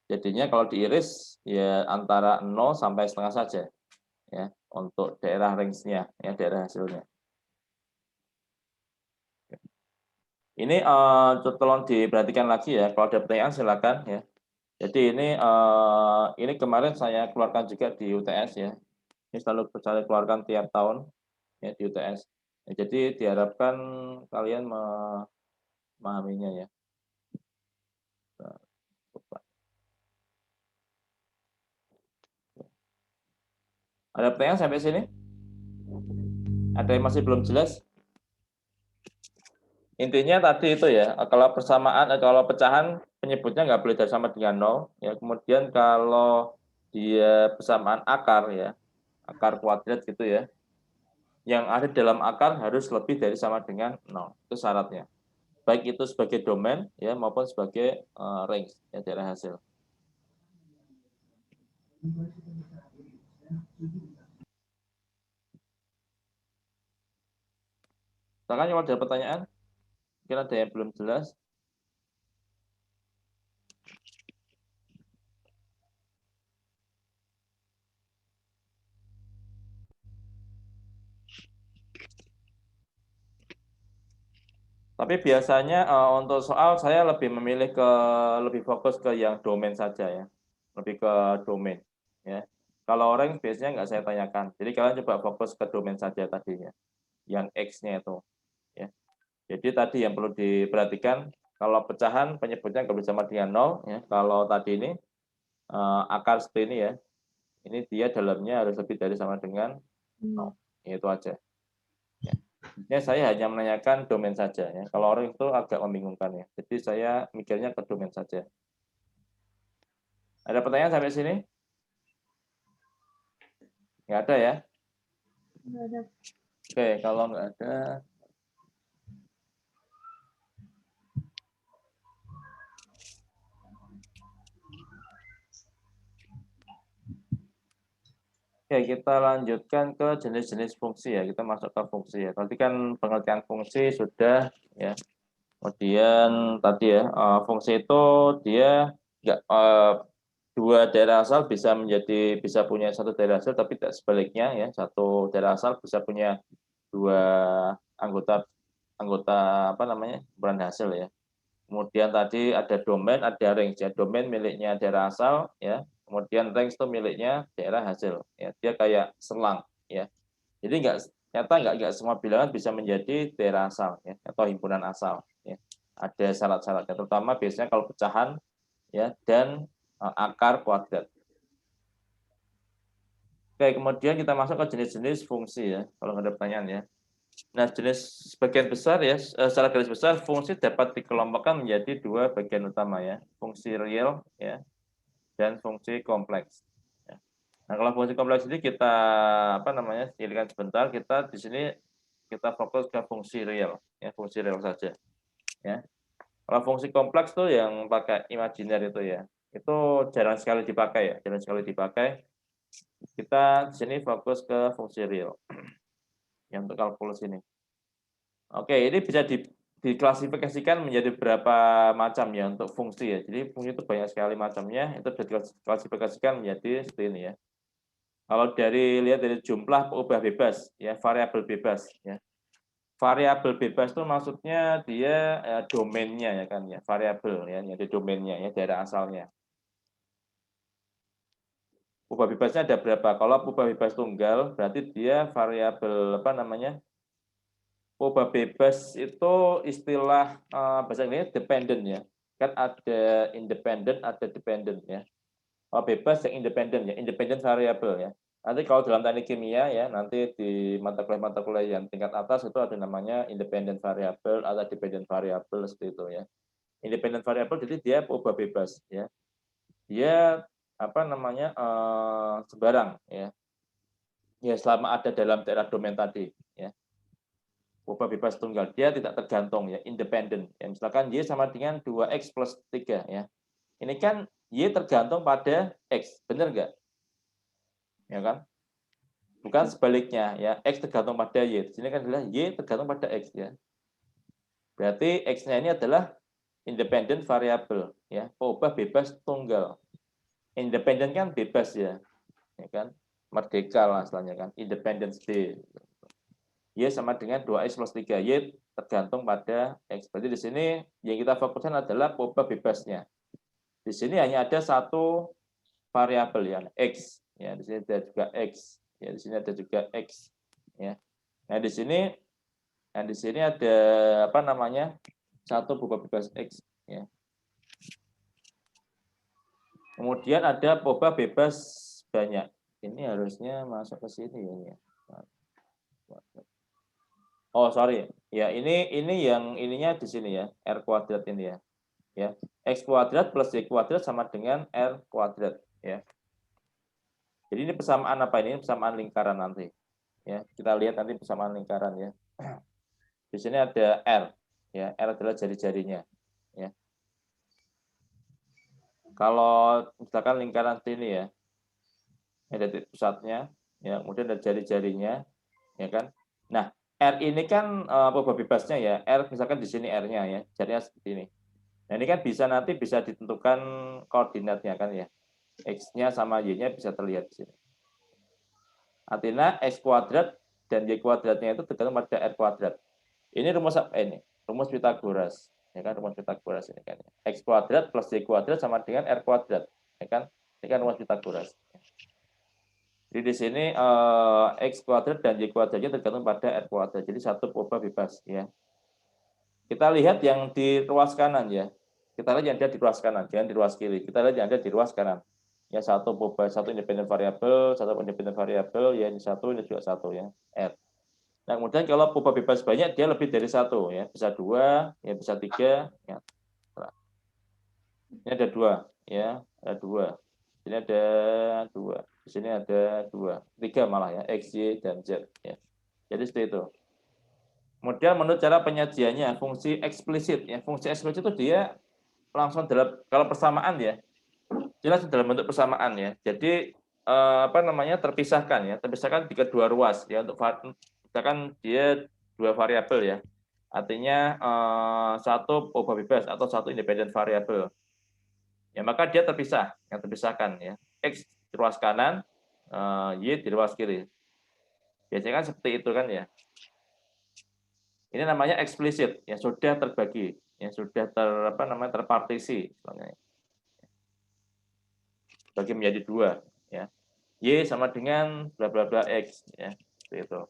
Jadinya kalau diiris ya antara 0 sampai setengah saja ya untuk daerah range-nya ya, daerah hasilnya. Ini tolong diperhatikan lagi ya, kalau ada pertanyaan silakan ya. Jadi ini kemarin saya keluarkan juga di UTS ya. Ini selalu saya keluarkan tiap tahun ya di UTS. Ya, jadi diharapkan kalian memahaminya ya. Ada pertanyaan sampai sini? Ada yang masih belum jelas? Intinya tadi itu ya, kalau persamaan, kalau pecahan penyebutnya nggak boleh sama dengan 0. Ya. Kemudian kalau dia persamaan akar ya, akar kuadrat gitu ya, yang ada dalam akar harus lebih dari sama dengan 0. Itu syaratnya. Baik itu sebagai domain ya maupun sebagai range ya, daerah hasil. Silakan kalau ada pertanyaan, mungkin ada yang belum jelas. Tapi biasanya untuk soal saya lebih memilih lebih fokus ke yang domain saja ya, lebih ke domain ya. Kalau orang biasanya nggak saya tanyakan, jadi kalian coba fokus ke domain saja tadinya, yang X-nya itu ya. Jadi tadi yang perlu diperhatikan, kalau pecahan penyebutnya nggak boleh sama dengan 0 ya. Kalau tadi ini akar seperti ini ya, ini dia dalamnya harus lebih dari sama dengan 0, itu aja. Ya, saya hanya menanyakan domain saja ya. Kalau orang itu agak membingungkan ya. Jadi saya mikirnya ke domain saja. Ada pertanyaan sampai sini? Nggak ada ya? Nggak ada. Oke, kalau nggak ada. Oke, kita lanjutkan ke jenis-jenis fungsi ya. Kita masuk ke fungsi ya. Tadi kan pengertian fungsi sudah ya. Kemudian tadi ya, fungsi itu dia nggak dua daerah asal bisa punya satu daerah asal, tapi tidak sebaliknya ya. Satu daerah asal bisa punya dua anggota apa namanya kumpulan hasil ya. Kemudian tadi ada domain, ada range ya. Domain miliknya daerah asal ya. Kemudian range itu miliknya daerah hasil ya. Dia kayak selang ya. Jadi nggak semua bilangan bisa menjadi daerah asal ya, atau himpunan asal ya. Ada syarat-syaratnya, terutama biasanya kalau pecahan ya dan akar kuadrat. Oke, kemudian kita masuk ke jenis-jenis fungsi ya, kalau nggak ada pertanyaan ya. Nah, jenis sebagian besar ya, secara garis besar fungsi dapat dikelompokkan menjadi dua bagian utama ya, fungsi real ya dan fungsi kompleks. Ya. Nah, kalau fungsi kompleks ini kita pilihkan sebentar, kita di sini kita fokus ke fungsi real ya, fungsi real saja ya. Kalau fungsi kompleks tuh yang pakai imajiner itu ya, itu jarang sekali dipakai ya, jarang sekali dipakai. Kita di sini fokus ke fungsi real yang untuk kalkulus ini. Oke, ini bisa diklasifikasikan menjadi berapa macam ya untuk fungsi ya. Jadi fungsi itu banyak sekali macamnya, itu bisa diklasifikasikan menjadi seperti ini ya. Kalau lihat dari jumlah ubah bebas ya, variabel bebas ya. Variabel bebas itu maksudnya dia domainnya ya kan ya, variabel ya, jadi domainnya ya, daerah asalnya. Ubah bebasnya ada berapa? Kalau ubah bebas tunggal berarti dia variabel ubah bebas itu istilah bahasa Inggris dependent ya. Kan ada independent, ada dependent ya. Kalau bebas yang independent ya, independent variable ya. Nanti kalau dalam teknik kimia ya, nanti di mata kuliah yang tingkat atas itu ada namanya independent variable atau dependent variable seperti itu ya. Independent variable jadi dia ubah bebas ya. Dia sembarang ya. Ya selama ada dalam daerah domain tadi ya. Ubah bebas tunggal, dia tidak tergantung ya, independen. Ya, misalkan Y sama dengan 2X plus 3 ya. Ini kan Y tergantung pada X, benar nggak? Ya kan? Bukan sebaliknya ya, X tergantung pada Y. Di sini kan adalah Y tergantung pada X ya. Berarti X-nya ini adalah independent variable ya, ubah bebas tunggal. Independen kan bebas ya. Ya kan? Merdeka lah istilahnya kan, independence day. Y sama dengan 2X plus 3. Y tergantung pada X. Berarti di sini yang kita fokuskan adalah ubah bebasnya. Di sini hanya ada satu variabel ya, X. Ya, di sini ada juga X. Ya, di sini ada juga X. Ya. Nah, di sini ada satu ubah bebas X. Ya. Kemudian ada ubah bebas banyak. Ini harusnya masuk ke sini ya. Oh, sorry. Ya, ini yang ininya di sini ya, R kuadrat ini ya. Ya, X kuadrat plus Y kuadrat sama dengan R kuadrat ya. Jadi ini persamaan apa ini? Persamaan lingkaran nanti. Ya, kita lihat nanti persamaan lingkaran ya. Di sini ada R ya, R adalah jari-jarinya ya. Kalau misalkan lingkaran sini ya. Ada titik pusatnya ya, kemudian ada jari-jarinya ya kan. Nah, R ini kan ubah bebasnya ya, R misalkan di sini R-nya ya, jadinya seperti ini. Nah, ini kan nanti bisa ditentukan koordinatnya kan ya. X-nya sama Y-nya bisa terlihat di sini. Artinya X kuadrat dan Y kuadratnya itu tergantung pada R kuadrat. Ini rumus apa ini? rumus Pythagoras, ya kan, rumus Pythagoras ini kan. X kuadrat plus Y kuadrat sama dengan R kuadrat, ya kan? Ini kan rumus Pythagoras. Jadi di sini X kuadrat dan Y kuadratnya tergantung pada R kuadrat. Jadi satu proba bebas, ya. Kita lihat yang di ruas kanan, ya. Kita lihat yang ada di ruas kanan, jangan di ruas kiri. Kita lihat yang ada di ruas kanan. Ya, satu proba, satu independen variabel, satu independen variabel, ya, ini satu, ini juga satu, ya, R. Nah, kemudian kalau proba bebas banyak, dia lebih dari satu, ya, bisa dua, ya, bisa tiga, ya. Ini ada dua, ya, ada dua. Ini ada dua, di sini ada dua, tiga malah, ya, X, Y, dan Z, ya. Jadi seperti itu. Kemudian menurut cara penyajiannya, fungsi eksplisit, ya, fungsi eksplisit itu dia langsung dalam, kalau persamaan, ya, jelas dalam bentuk persamaan, ya. Jadi terpisahkan, ya, terpisahkan di kedua ruas, ya, untuk misalkan dia dua variabel, ya, artinya satu proba bebas atau satu independen variabel, ya, maka dia terpisah, yang terpisahkan, ya, X di ruas kanan, Y di ruas kiri. Biasanya kan seperti itu kan, ya. Ini namanya eksplisit, ya, sudah terbagi, ya, sudah terpartisi, bagi menjadi dua, ya. Y sama dengan bla bla bla X, ya, seperti itu.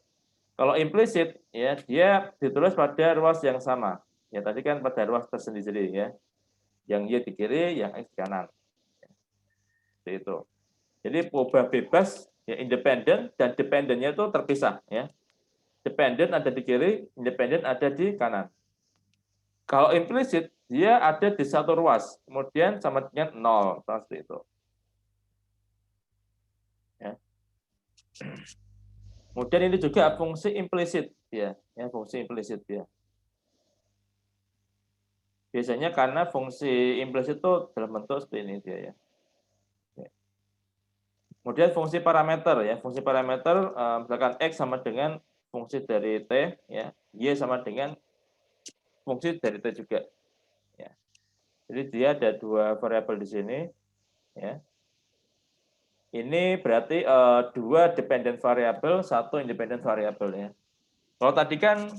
Kalau implisit, ya, dia ditulis pada ruas yang sama, ya, tadi kan pada ruas tersendiri, ya, yang Y di kiri, yang X di kanan, ya. Seperti itu. Jadi proba bebas, ya, independen dan dependennya itu terpisah, ya. Dependen ada di kiri, independen ada di kanan. Kalau implisit, dia ada di satu ruas, kemudian sama dengan 0, seperti itu. Ya. Kemudian ini juga fungsi implisit, ya, fungsi implisit, ya. Biasanya karena fungsi implisit itu dalam bentuk seperti ini dia, ya. Kemudian fungsi parameter, ya, fungsi parameter misalkan X sama dengan fungsi dari T, ya, Y sama dengan fungsi dari T juga, ya. Jadi dia ada dua variabel di sini, ya. Ini berarti dua dependent variabel, satu independent variabel, ya. Kalau tadi kan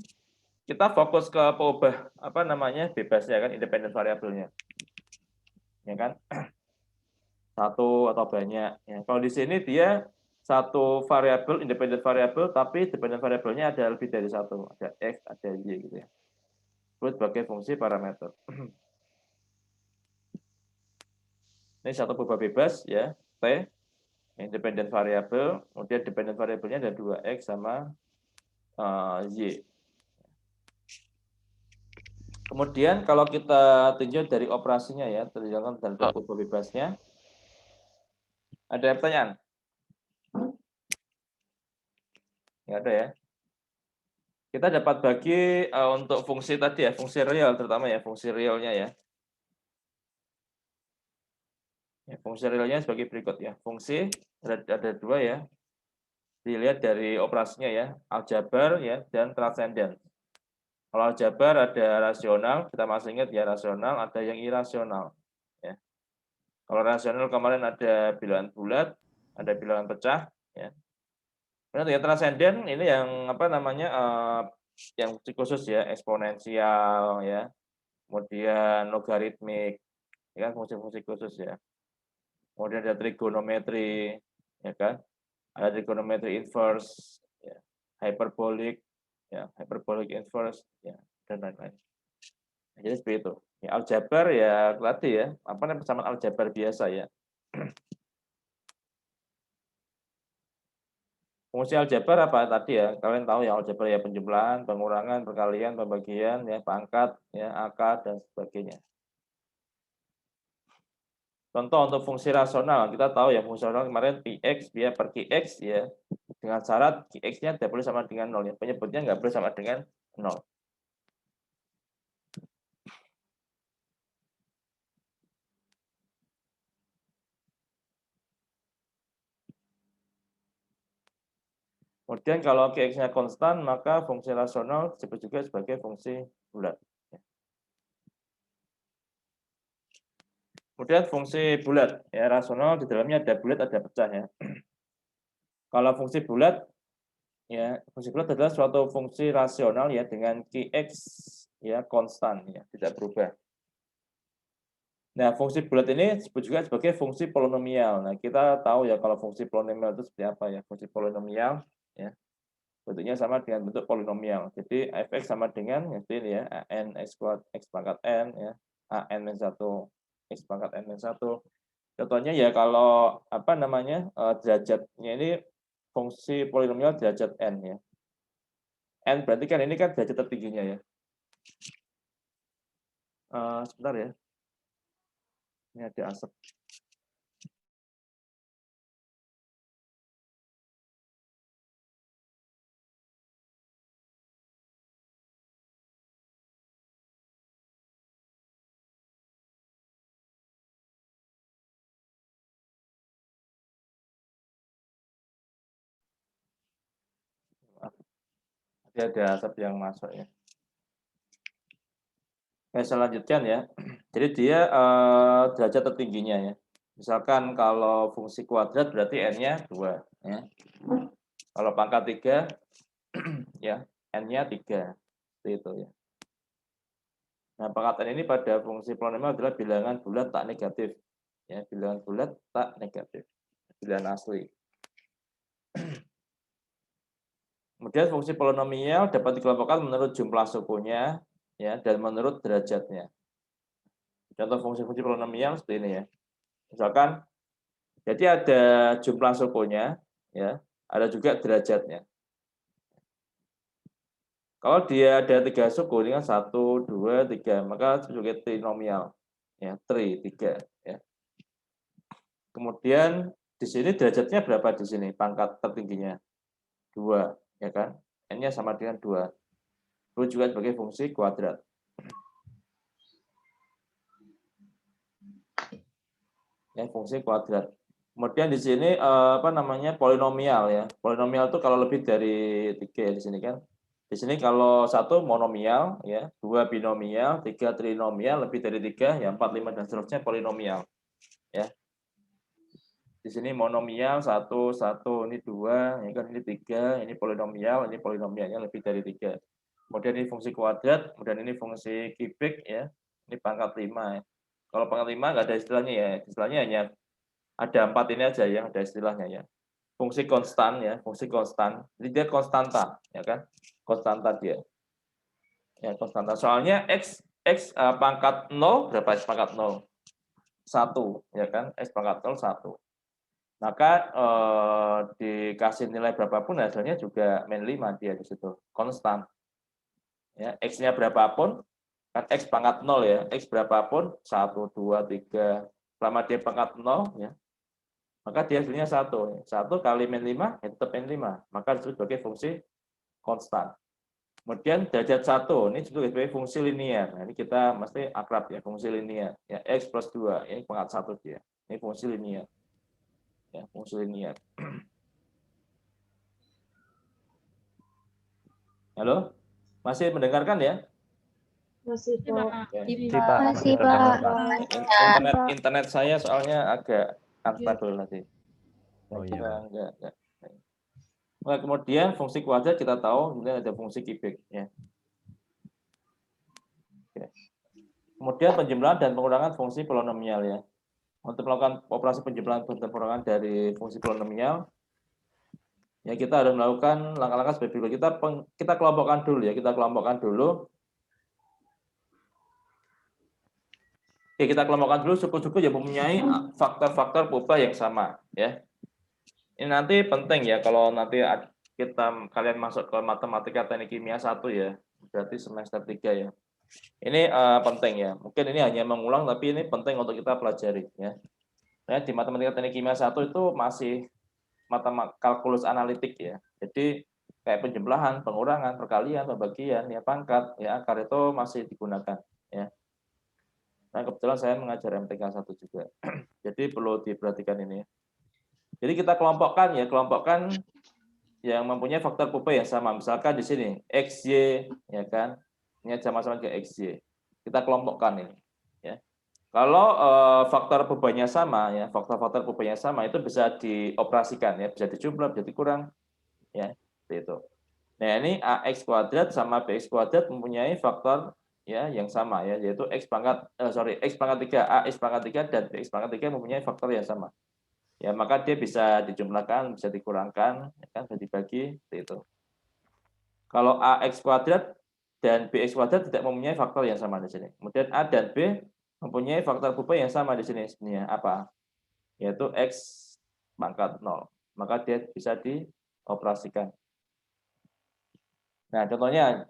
kita fokus ke peubah bebasnya kan, independent variabelnya, ya kan, satu atau banyak, ya. Kalau di sini dia satu variabel, independent variabel, tapi dependent variabelnya ada lebih dari satu, ada X, ada Y, gitu, ya. Itu sebagai fungsi parameter. Ini satu peubah bebas, ya, T, independent variabel, kemudian dependent variabelnya ada dua, X sama Y. Kemudian kalau kita tinjau dari operasinya, ya, terjangkau dari peubah bebasnya, ada pertanyaan? Nggak ada, ya. Kita dapat bagi untuk fungsi tadi, ya, fungsi real terutama, ya, fungsi realnya, ya. Ya, fungsi realnya sebagai berikut, ya. Fungsi ada dua, ya. Dilihat dari operasinya, ya, aljabar, ya, dan transenden. Kalau aljabar ada rasional, kita masih ingat, ya, rasional, ada yang irasional, ya. Kalau rasional kemarin ada bilangan bulat, ada bilangan pecah, ya. Kemudian yang transenden ini yang yang khusus, ya, eksponensial, ya, kemudian logaritmik, ya kan, fungsi-fungsi khusus, ya. Kemudian ada trigonometri, ya kan, ada trigonometri inverse, ya, hyperbolic, ya, hyperbolic inverse, ya, dan lain-lain. Jadi seperti itu. Ya, aljabar, ya, tadi, ya, persamaan aljabar biasa, ya. Fungsi aljabar apa tadi, ya? Kalian tahu, ya, aljabar, ya, penjumlahan, pengurangan, perkalian, pembagian, ya, pangkat, ya, akar, dan sebagainya. Contoh untuk fungsi rasional, kita tahu, ya, fungsi rasional kemarin Px dia per Qx, ya, dengan syarat Qx-nya tidak boleh sama dengan 0, ya. Penyebutnya nggak boleh sama dengan 0. Kemudian kalau Qx-nya konstan, maka fungsi rasional disebut juga sebagai fungsi bulat. Kemudian fungsi bulat, ya, rasional di dalamnya ada bulat, ada pecah, ya. Kalau fungsi bulat, ya, fungsi bulat adalah suatu fungsi rasional, ya, dengan Qx, ya konstan ya, tidak berubah. Nah, fungsi bulat ini disebut juga sebagai fungsi polinomial. Nah, kita tahu ya kalau fungsi polinomial itu seperti apa ya. Fungsi polinomial ya, bentuknya sama dengan bentuk polinomial. Jadi f(x) sama dengan seperti ini ya, an x kuadrat x pangkat n ya, an min 1 x pangkat n min 1. Contohnya ya kalau apa namanya derajatnya ini fungsi polinomial derajat n ya. N berarti kan ini kan derajat tertingginya ya. Sebentar ya. Ini ada asap. Ada asap yang masuk ya. Saya lanjutkan ya. Jadi dia derajat tertingginya ya. Misalkan kalau fungsi kuadrat berarti n-nya 2 ya. Kalau pangkat 3 ya n-nya 3. Seperti itu ya. Nah, pangkat n ini pada fungsi polinomial adalah bilangan bulat tak negatif. Ya, bilangan bulat tak negatif. Bilangan asli. Kemudian fungsi polinomial dapat dikelompokkan menurut jumlah sukunya ya dan menurut derajatnya. Contoh fungsi-fungsi polinomial seperti ini ya. Misalkan jadi ada jumlah sukunya ya, ada juga derajatnya. Kalau dia ada 3 suku dengan 1, 2, 3, maka sebagai trinomial ya, 3 ya. Kemudian di sini derajatnya berapa di sini? Pangkat tertingginya 2 ya kan? N-nya sama dengan 2. Itu juga sebagai fungsi kuadrat. Ya, fungsi kuadrat. Kemudian di sini apa namanya polinomial ya. Polinomial itu kalau lebih dari 3 di sini kan. Di sini kalau 1 monomial ya, 2 binomial, 3 trinomial, lebih dari 3 ya 4, 5 dan seterusnya polinomial. Ya. Di sini monomial 1, 1, ini 2, ini kan ini 3, ini polinomialnya lebih dari 3. Kemudian ini fungsi kuadrat, kemudian ini fungsi kubik ya. Ini pangkat 5 ya. Kalau pangkat 5 nggak ada istilahnya ya. Istilahnya hanya ada 4 ini aja yang ada istilahnya ya. Fungsi konstan ya, fungsi konstan. Jadi dia konstanta ya kan? Konstanta dia. Ya, konstanta. Soalnya x pangkat 0 berapa x pangkat 0? 1 ya kan? X pangkat 0 1. Maka dikasih nilai berapapun hasilnya juga min 5 dia di situ. Konstan. Ya, x-nya berapapun kan x pangkat 0 ya. X berapapun 1 2 3 selama dia pangkat 0 ya. Maka dia hasilnya 1. 1 kali min 5 ya tetap min 5. Maka disebut sebagai fungsi konstan. Kemudian derajat 1 ini disebut sebagai fungsi linear. Nah, ini kita mesti akrab ya, fungsi linear. Ya, x plus 2 ini pangkat 1 dia. Ini fungsi linear. Ya, fungsi linear. Halo? Masih mendengarkan ya? Masih, Pak. Masih, Pak. Internet saya soalnya agak unstable nanti. Oh iya. Enggak. Nah, kemudian fungsi kuadrat kita tahu, kemudian ada fungsi kubik ya. Oke. Kemudian penjumlahan dan pengurangan fungsi polinomial ya. Untuk melakukan operasi penjumlahan dan pengurangan dari fungsi polinomial, ya kita harus melakukan langkah-langkah seperti berikut. Kita kelompokkan dulu ya, Oke, kita kelompokkan dulu suku-suku yang mempunyai faktor-faktor purba yang sama ya. Ini nanti penting ya kalau nanti kalian masuk ke matematika teknik kimia 1 ya, berarti semester 3 ya. Ini penting ya. Mungkin ini hanya mengulang tapi ini penting untuk kita pelajari ya. Nah, di matematika teknik kimia 1 itu masih kalkulus analitik ya. Jadi kayak penjumlahan, pengurangan, perkalian, pembagian, ya pangkat, ya akar itu masih digunakan ya. Nah, kebetulan saya mengajar MTK 1 juga. Jadi perlu diperhatikan ini. Jadi kita kelompokkan yang mempunyai faktor purba yang sama. Misalkan di sini XY ya kan. Ini sama-sama ke XY. Kita kelompokkan ini ya. Kalau faktor purbanya sama ya, faktor-faktor purbanya sama itu bisa dioperasikan ya, bisa dijumlah, bisa dikurang ya, seperti itu. Nah, ini AX kuadrat sama BX kuadrat mempunyai faktor ya yang sama ya, yaitu x pangkat x pangkat 3 ax pangkat 3 dan bx pangkat 3 mempunyai faktor yang sama. Ya, maka dia bisa dijumlahkan, bisa dikurangkan, ya kan, bisa dibagi seperti itu. Kalau ax kuadrat dan bx kuadrat tidak mempunyai faktor yang sama di sini. Kemudian a dan b mempunyai faktor kubah yang sama di sini sebenarnya apa? Yaitu x pangkat 0. Maka dia bisa dioperasikan. Nah, contohnya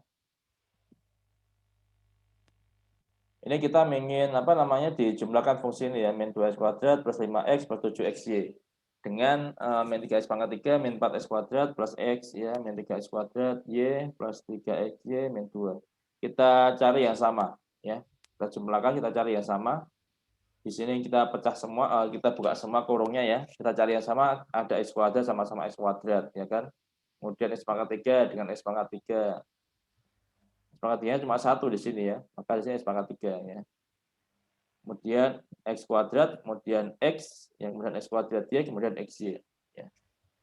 ini kita ingin apa namanya dijumlahkan fungsi ini ya, min 2x kuadrat plus 5x plus 7xy dengan min 3x pangkat 3 min 4x kuadrat plus x ya, min 3x kuadrat y plus 3xy min 2. Kita cari yang sama ya. Kita jumlahkan, kita cari yang sama. Di sini kita pecah semua, kita buka semua kurungnya ya. Kita cari yang sama, ada x kuadrat sama-sama x kuadrat ya kan. Kemudian x pangkat 3 dengan x pangkat 3. Pangkat 3 cuma satu di sini ya, maka di sini x pangkat 3 ya. Kemudian x kuadrat, kemudian x, yang kemudian x kuadrat y, kemudian xy. Ya.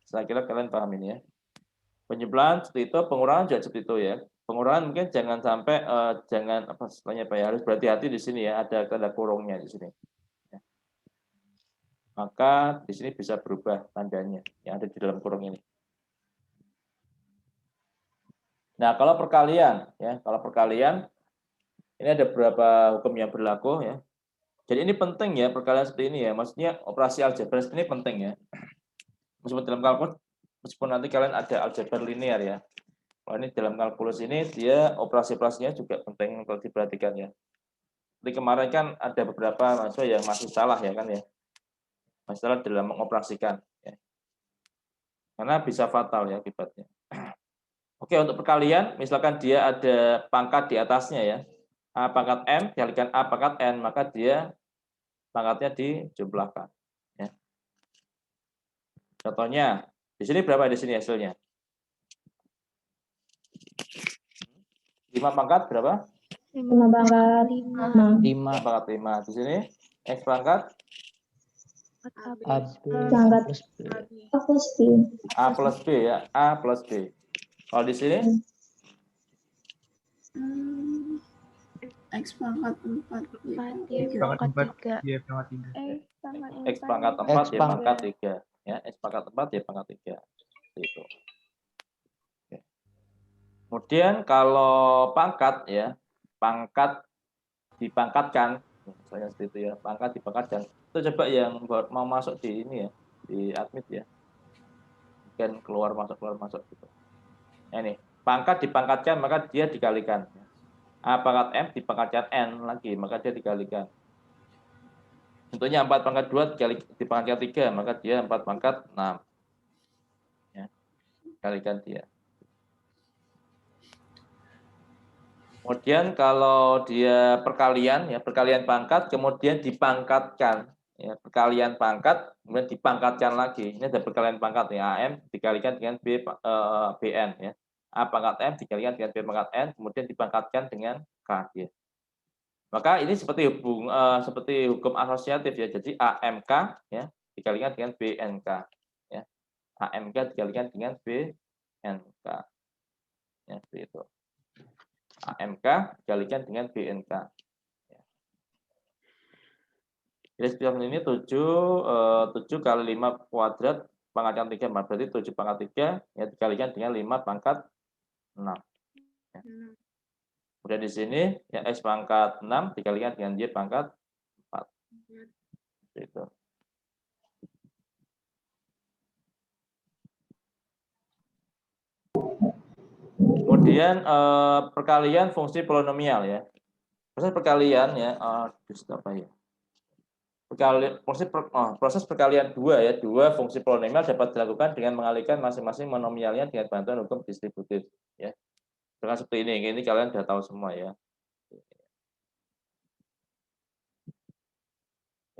Saya kira kalian paham ini ya. Penjumlahan seperti itu, pengurangan juga seperti itu ya. Pengurangan mungkin jangan sampai jangan apa istilahnya Pak ya, harus berhati-hati di sini ya, ada tanda kurungnya di sini. Ya. Maka di sini bisa berubah tandanya yang ada di dalam kurung ini. Nah, kalau perkalian ya, kalau perkalian ini ada beberapa hukum yang berlaku ya. Jadi ini penting ya perkalian seperti ini ya. Maksudnya operasi algebra ini penting ya. Meskipun dalam kalkulus, meskipun nanti kalian ada algebra linear ya. Kalau ini dalam kalkulus ini dia operasi-operasinya juga penting untuk diperhatikan ya. Jadi kemarin kan ada beberapa mahasiswa yang masih salah ya kan ya. Masih salah dalam mengoperasikan ya. Karena bisa fatal ya akibatnya. Oke, untuk perkalian misalkan dia ada pangkat di atasnya ya. A pangkat M dikalikan A pangkat N, maka dia pangkatnya dijumlahkan. Ya. Contohnya, di sini berapa di sini hasilnya? 5 pangkat berapa? 5 pangkat 5. 5 pangkat 5. Di sini X pangkat AB Pangkat plus B. plus B. A plus B ya, A plus B. Kalau di sini X pangkat 4 Y pangkat 3. Y pangkat 3. X pangkat 4 ya pangkat 3 ya, X pangkat 4 ya pangkat 3. Itu. Oke. Kemudian kalau pangkat ya, pangkat dipangkatkan, misalnya seperti itu ya, pangkat dipangkatkan. Itu coba yang mau masuk di ini ya, di admit ya. Mungkin keluar masuk gitu. Nah, ini, pangkat dipangkatkan maka dia dikalikan. A pangkat M dipangkatkan N lagi, maka dia dikalikan. Contohnya 4 pangkat 2 dipangkatkan 3, maka dia 4 pangkat 6. Ya, kalikan dia. Kemudian kalau dia perkalian, ya perkalian pangkat, kemudian dipangkatkan. Ya, perkalian pangkat, kemudian dipangkatkan lagi. Ini ada perkalian pangkat, ya, AM dikalikan dengan BN. Ya. A pangkat M dikalikan dengan B pangkat N, kemudian dipangkatkan dengan K. Ya. Maka ini seperti seperti hukum asosiatif ya. Jadi AMK ya dikalikan dengan BNK. Ya. AMK dikalikan dengan BNK. Ya, seperti itu. AMK dikalikan dengan BNK. Ya. Jadi seperti ini 7 kali 5 kuadrat pangkat 3, berarti 7 pangkat 3 ya dikalikan dengan 5 pangkat 6. Ya. Kemudian di sini ya X pangkat 6 dikalikan dengan Y pangkat 4. Itu. Kemudian perkalian fungsi polinomial ya. Proses perkalian ya, apa ya? Proses perkalian dua fungsi polinomial dapat dilakukan dengan mengalihkan masing-masing monomialnya dengan bantuan hukum distributif ya. Dengan seperti ini kalian sudah tahu semua ya.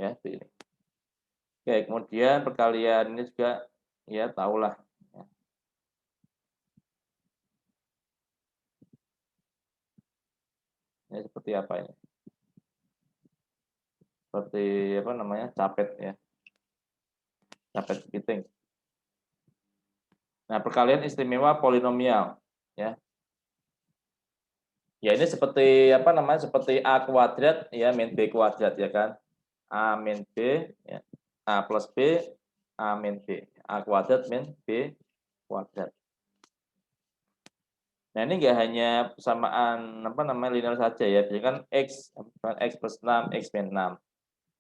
Ya, seperti ini. Oke, kemudian perkalian ini juga ya tahulah. Ya. Ini seperti apa ini? Seperti apa namanya? Capet ya. Capet splitting. Nah, perkalian istimewa polinomial ya. Ya ini seperti apa namanya? Seperti A kuadrat ya min B kuadrat ya kan. A min B ya. A plus B A min B. A kuadrat min B kuadrat. Nah, ini enggak hanya persamaan apa namanya linear saja ya. Biasanya kan x plus 6, x min 6.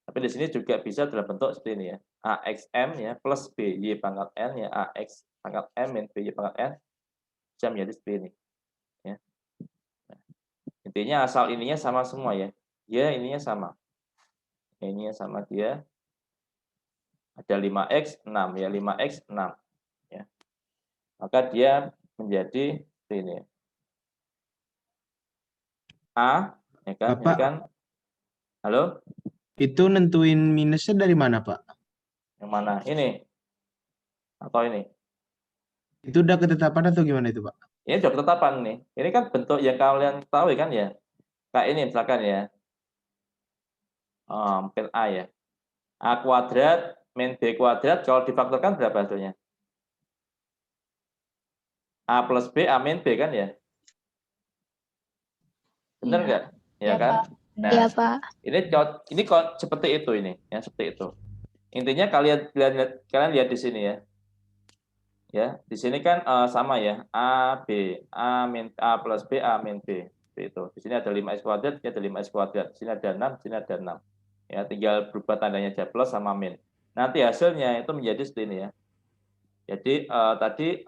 Tapi di sini juga bisa dalam bentuk seperti ini ya. AXM ya plus BY pangkat N ya AX pangkat M min BY pangkat N bisa menjadi seperti ini. Ya. Intinya asal ininya sama semua ya. Ya ininya sama. Ininya sama dia. Ada 5x 6 ya 5x 6 ya. Maka dia menjadi seperti ini. A ya kan? Ini Bapak, kan halo? itu nentuin minusnya dari mana, Pak? Yang mana? Ini atau ini? Itu udah ketetapan atau gimana itu, Pak? Ini sudah ketetapan nih. Ini kan bentuk yang kalian tahu kan ya. Kayak ini misalkan ya. Pil A ya. A kuadrat min B kuadrat kalau difaktorkan berapa hasilnya? A plus B A min B kan ya? Benar Iya. nggak? Ya Iya, kan? Pak. Nah, Iya, Pak. ini kok seperti itu ini, ya seperti itu. Intinya kalian lihat di sini ya. Ya, di sini kan sama ya. A B A min A plus B A min B. Seperti itu. Di sini ada 5x kuadrat, ini ada 5x kuadrat. Di sini ada 6, di sini ada 6. Ya, tinggal berubah tandanya aja plus sama min. Nanti hasilnya itu menjadi seperti ini ya. Jadi tadi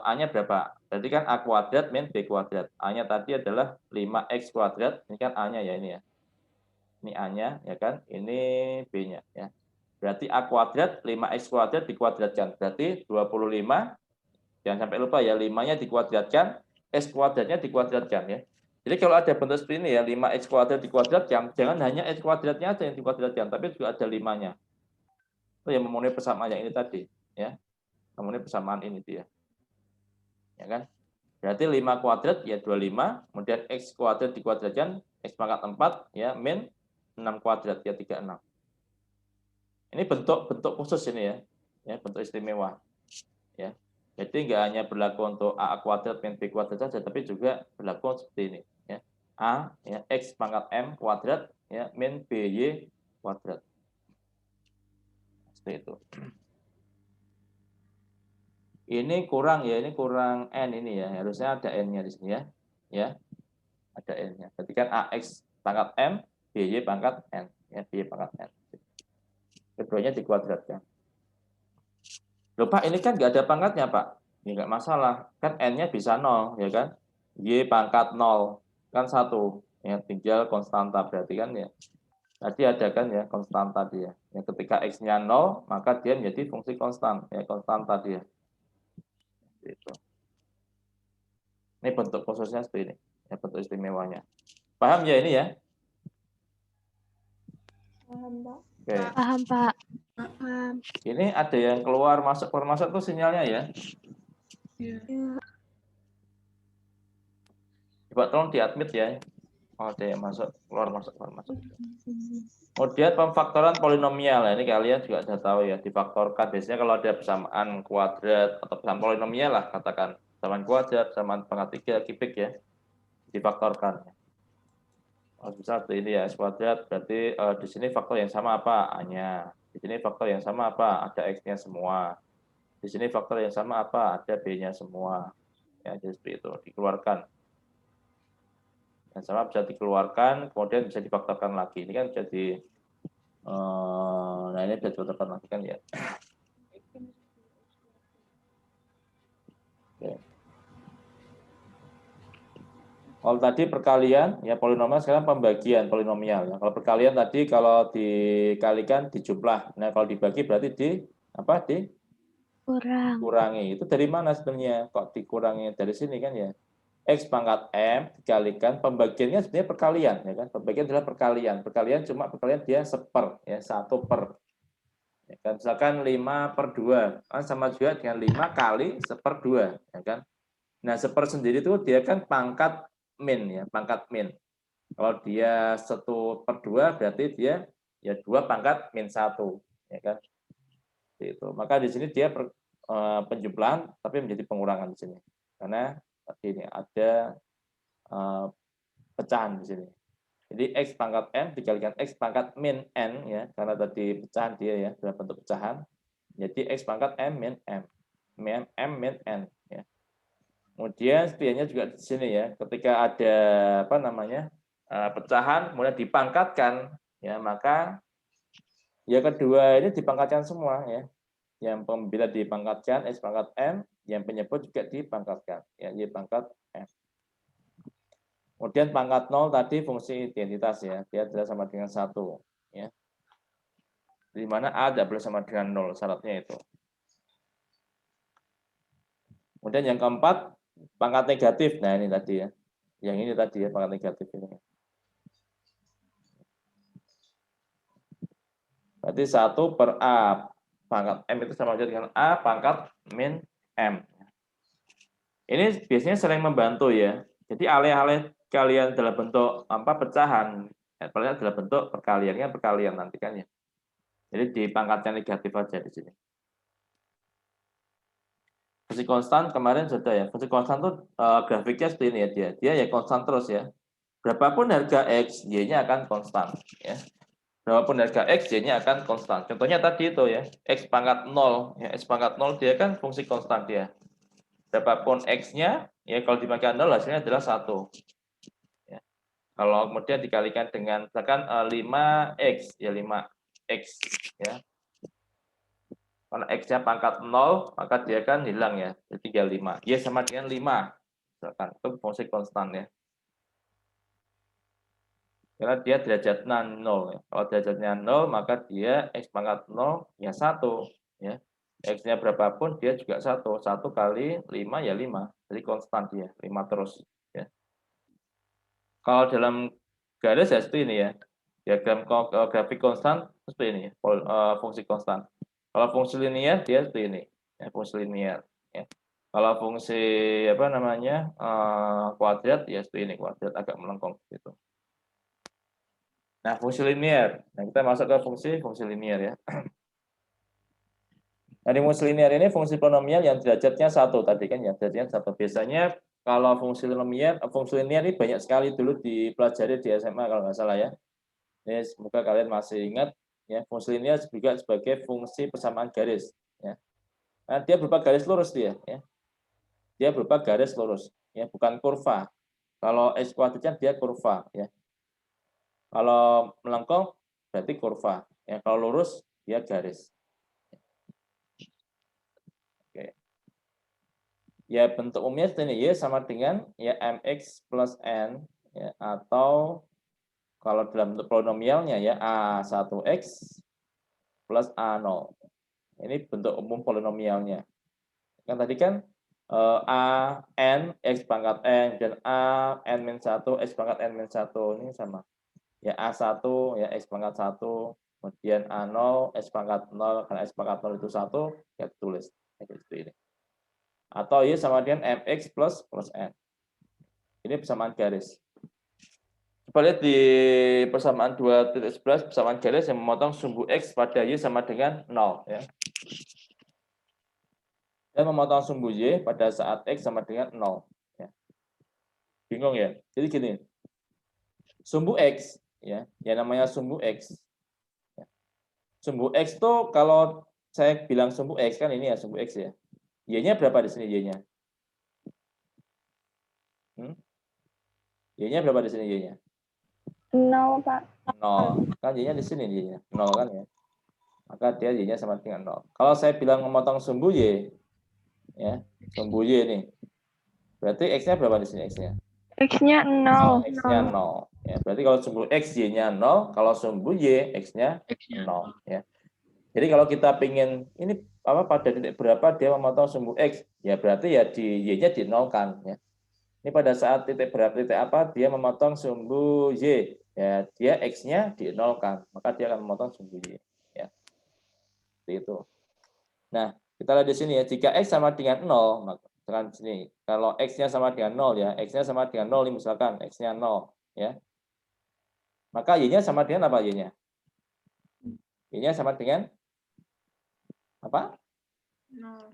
A-nya berapa? Berarti kan A kuadrat min B kuadrat. A-nya tadi adalah 5x kuadrat. Ini kan A-nya ya ini ya. Ini A-nya ya kan. Ini B-nya ya. Berarti A kuadrat 5x kuadrat dikuadratkan. Berarti 25. Jangan sampai lupa ya. 5-nya dikuadratkan. X kuadratnya dikuadratkan ya. Jadi kalau ada bentuk seperti ini ya. 5x kuadrat dikuadratkan. Jangan hanya X kuadratnya aja yang dikuadratkan. Tapi juga ada 5-nya. Itu yang memenuhi persamaan yang ini tadi ya. Kemudian persamaan ini dia. Ya kan? Berarti 5 kuadrat ya 25, kemudian X kuadrat dikuadratkan, X pangkat 4 ya min 6 kuadrat ya 36. Ini bentuk khusus ini ya. Ya, bentuk istimewa. Ya. Jadi enggak hanya berlaku untuk A kuadrat min B kuadrat saja, tapi juga berlaku seperti ini ya. A ya X pangkat M kuadrat ya min BY kuadrat. Seperti itu. Ini kurang ya, ini kurang N ini ya. Harusnya ada N-nya di sini ya. Ya. Ada N-nya. Berarti kan AX pangkat M, BY pangkat N. Ya, BY pangkat N. Keduanya dikuadratkan. Loh Pak, ini kan nggak ada pangkatnya Pak. Ini nggak masalah. Kan N-nya bisa 0, ya kan. Y pangkat 0. Kan 1. Ya, tinggal konstanta berarti kan ya. Tadi ada kan ya konstanta dia. Ya, ketika X-nya 0, maka dia menjadi fungsi konstan. Ya, konstanta dia. Itu. Ini bentuk khususnya seperti ini, ya, bentuk istimewanya. Paham ya ini ya? Paham, Pak. Oke. Paham, Pak. Paham. Ini ada yang keluar masuk tuh sinyalnya ya. Iya. Coba tolong di-admit ya. Oh, ada yang masuk, keluar masuk. Kemudian pemfaktoran polinomial. Nah, ini kalian juga sudah tahu ya, difaktorkan. Biasanya kalau ada persamaan kuadrat atau persamaan polinomial lah, katakan persamaan kuadrat, persamaan pangkat 3, kubik ya, difaktorkan. Oh, misal seperti ini ya, S kuadrat, berarti di sini faktor yang sama apa? A-nya. Di sini faktor yang sama apa? Ada X-nya semua. Di sini faktor yang sama apa? Ada B-nya semua. Ya, jadi seperti itu, dikeluarkan. Yang sama bisa dikeluarkan, kemudian bisa difaktorkan lagi. Ini kan jadi, nah ini bisa difaktorkan lagi kan ya. Oke. Kalau tadi perkalian, ya polinomial, sekarang pembagian polinomial. Ya. Kalau perkalian tadi kalau dikalikan dijumlah. Nah kalau dibagi berarti dikurangi. Itu dari mana sebenarnya? Kok dikurangi dari sini kan ya? X pangkat M dikalikan, pembagiannya sebenarnya perkalian. Ya kan? Pembagian adalah perkalian. Perkalian cuma perkalian dia seper, ya 1/. Ya kan? Misalkan 5/2, kan sama juga dengan 5 kali 1/2. Ya kan? Nah, seper sendiri itu dia kan pangkat min ya, pangkat min. Kalau dia 1/2 berarti dia ya 2 pangkat min 1, ya kan? Itu. Maka di sini dia penjumlahan tapi menjadi pengurangan di sini. Karena tadi ini ada pecahan di sini. Jadi X pangkat M dikalikan X pangkat min N, ya, karena tadi pecahan dia ya, dalam bentuk pecahan. Jadi X pangkat M min M. M min N. Ya. Kemudian sebenarnya juga di sini ya, ketika ada apa namanya pecahan, kemudian dipangkatkan, ya maka ya kedua ini dipangkatkan semua ya. Yang pembila dipangkatkan X pangkat M, yang penyebut juga dipangkatkan, ya Y pangkat M. Kemudian pangkat 0 tadi fungsi identitas ya, dia tidak sama dengan 1 ya. Di mana A tidak boleh sama dengan 0, syaratnya itu. Kemudian yang keempat pangkat negatif. Nah, ini tadi ya. Yang ini tadi ya pangkat negatif ini. Berarti 1 per A pangkat M itu sama saja dengan A pangkat min M. Ini biasanya sering membantu ya. Jadi alih-alih kalian dalam bentuk apa pecahan, paling dalam bentuk perkalian nanti kan ya. Jadi dipangkatnya negatif aja di sini. Fungsi konstan kemarin sudah ya. Fungsi konstan tuh grafiknya seperti ini ya dia. Dia ya konstan terus ya. Berapapun harga X, Y-nya akan konstan ya. Berapapun harga X, Y-nya akan konstan. Contohnya tadi itu ya, X pangkat 0, ya X pangkat 0 dia kan fungsi konstan dia. Berapapun X-nya, ya kalau dimakan 0 hasilnya adalah 1. Ya. Kalau kemudian dikalikan dengan misalkan 5X, ya 5X ya. Kalau X-nya pangkat 0, maka dia kan hilang ya, jadi tinggal 5. Y sama dengan 5. Misalkan itu fungsi konstan ya. Karena dia derajatnya 0 ya. Kalau derajatnya 0, maka dia X pangkat 0 ya 1 ya. X-nya berapapun dia juga 1. 1 kali 5 ya 5. Jadi konstan dia, 5 terus ya. Kalau dalam garis ya seperti ini ya. Diagram grafik konstan seperti ini ya, fungsi konstan. Kalau fungsi linear dia seperti ini, ya, fungsi linear. Ya. Kalau fungsi apa namanya kuadrat ya seperti ini, kuadrat agak melengkung gitu. Nah fungsi linear, nah kita masuk ke fungsi linear ya. Nah di fungsi linear ini fungsi polinomial yang derajatnya 1 tadi kan ya, derajatnya 1. Biasanya kalau fungsi linear ini banyak sekali dulu dipelajari di SMA kalau nggak salah ya. Ini semoga kalian masih ingat. Ya, fungsi linear juga sebagai fungsi persamaan garis. Ya. Nah, dia berupa garis lurus dia. Ya. Dia berupa garis lurus, ya, bukan kurva. Kalau X kuadratnya dia kurva. Ya. Kalau melengkung berarti kurva. Ya. Kalau lurus dia garis. Oke. Ya bentuk umumnya seperti ini. Y sama dengan ya mx plus n. Ya, atau kalau dalam bentuk polinomialnya ya A1x plus A0. Ini bentuk umum polinomialnya. Kan tadi kan A, N, X pangkat N, dan A, N-1, X pangkat N-1. Ini sama. Ya A1, ya X pangkat 1, kemudian A0, X pangkat 0, karena X pangkat 0 itu 1, ya tulis. Seperti ini. Atau Y sama dengan MX plus N. Ini persamaan garis. Coba lihat di persamaan 2.11 persamaan garis yang memotong sumbu X pada Y sama dengan 0 ya. Dan memotong sumbu Y pada saat X sama dengan 0 ya. Bingung ya? Jadi gini. Sumbu X ya, yang namanya sumbu X. Ya. Sumbu X itu kalau saya bilang sumbu X kan ini ya sumbu X ya. Y-nya berapa di sini Y-nya? Y-nya berapa di sini Y-nya? 0, Pak. 0. Kan Y-nya di sini Y-nya. 0 kan ya. Maka dia Y-nya sama dengan 0. Kalau saya bilang memotong sumbu Y, ya, sumbu Y ini. Berarti X-nya berapa di sini X-nya? X-nya 0. X-nya 0. Ya, berarti kalau sumbu X, Y-nya 0. Kalau sumbu Y, X-nya 0. Ya. Jadi kalau kita pengen, ini apa pada titik berapa dia memotong sumbu X, ya berarti ya di Y-nya dinolkan. Ya. Ini pada saat titik berapa, titik apa dia memotong sumbu Y, ya dia X-nya dinolkan. Maka dia akan memotong sumbu Y. Ya. Seperti itu. Nah, kita lihat di sini ya, jika X sama dengan 0, maka misalkan sini, kalau X-nya sama dengan 0 ya, X-nya sama dengan 0, misalkan X-nya 0, ya. Maka Y-nya sama dengan apa Y-nya? Y-nya sama dengan apa? 0.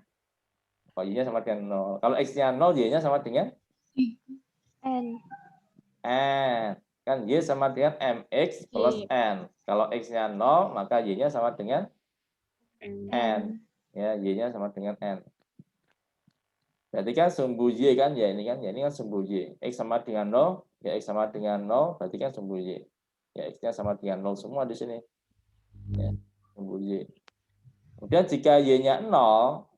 Oh, Y-nya sama dengan 0. Kalau X-nya 0, Y-nya sama dengan N. n. Kan Y sama dengan MX plus N. Kalau X-nya 0, maka Y-nya sama dengan N. Ya, Y-nya sama dengan N. Berarti kan sumbu Y kan, ya ini kan sumbu Y. X sama dengan 0, ya X sama dengan 0, berarti kan sumbu Y. Ya, X-nya sama dengan 0 semua di sini. Ya, sumbu Y. Kemudian jika Y-nya 0,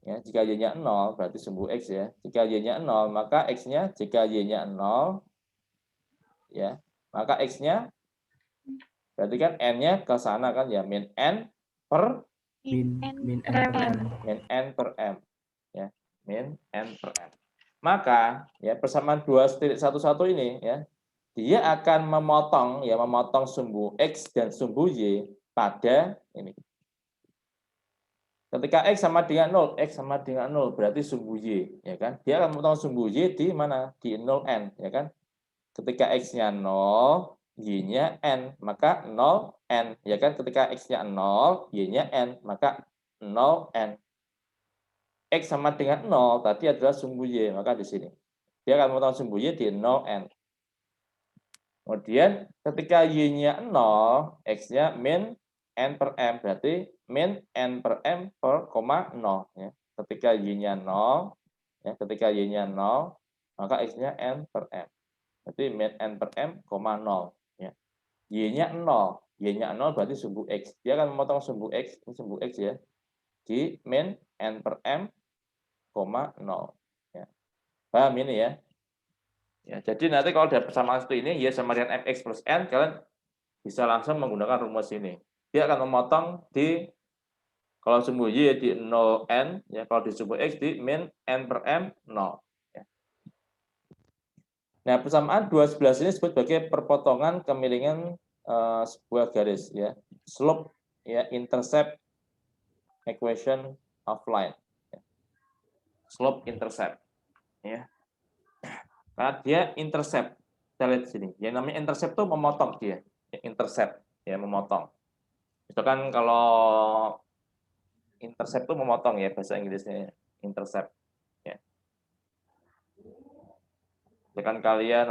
ya, jika Y-nya 0, berarti sumbu X ya. Jika Y-nya 0, maka X-nya, jika Y-nya 0, ya, maka X-nya, berarti kan N-nya ke sana kan ya, min N per Min N per M. min N per M. Ya, min N per M. Maka, ya, persamaan 2,11 ini, ya, dia akan memotong sumbu X dan sumbu Y pada ini. Ketika X sama dengan 0, berarti sumbu Y, ya kan? Dia akan memotong sumbu Y di mana? Di 0N, ya kan? Ketika X-nya 0, Y-nya N, maka 0N, ya kan? Ketika X-nya 0, Y-nya N, maka 0N. X sama dengan 0, tadi adalah sumbu Y, maka di sini. Dia akan memotong sumbu Y di 0N. Kemudian ketika Y-nya 0, X-nya min N per M, berarti min N per M per koma 0. Ya. Ketika Y-nya 0, ya, ketika Y-nya 0, maka X-nya N per M. Berarti min N per M, koma 0. Ya. Y-nya 0. Y-nya 0 berarti sumbu X. Dia akan memotong sumbu X, ini sumbu X ya, di min N per M, koma 0. Ya. Paham ini ya? Ya, jadi nanti kalau ada persamaan seperti ini, Y sama dengan MX plus N, kalian bisa langsung menggunakan rumus ini. Dia akan memotong di, kalau sumbu Y di 0N, ya, kalau di sumbu X di min N per M, 0. Ya. Nah, persamaan 2,11 ini disebut sebagai perpotongan kemiringan sebuah garis. Ya. Slope, ya, intercept equation of line. Ya. Slope intercept. Ya. Karena dia intercept. Kita lihat di sini. Yang namanya intercept itu memotong dia. Ya, intercept, ya, memotong. Misalkan kalau intercept itu memotong ya, bahasa Inggrisnya intercept. Ya. Misalkan kalian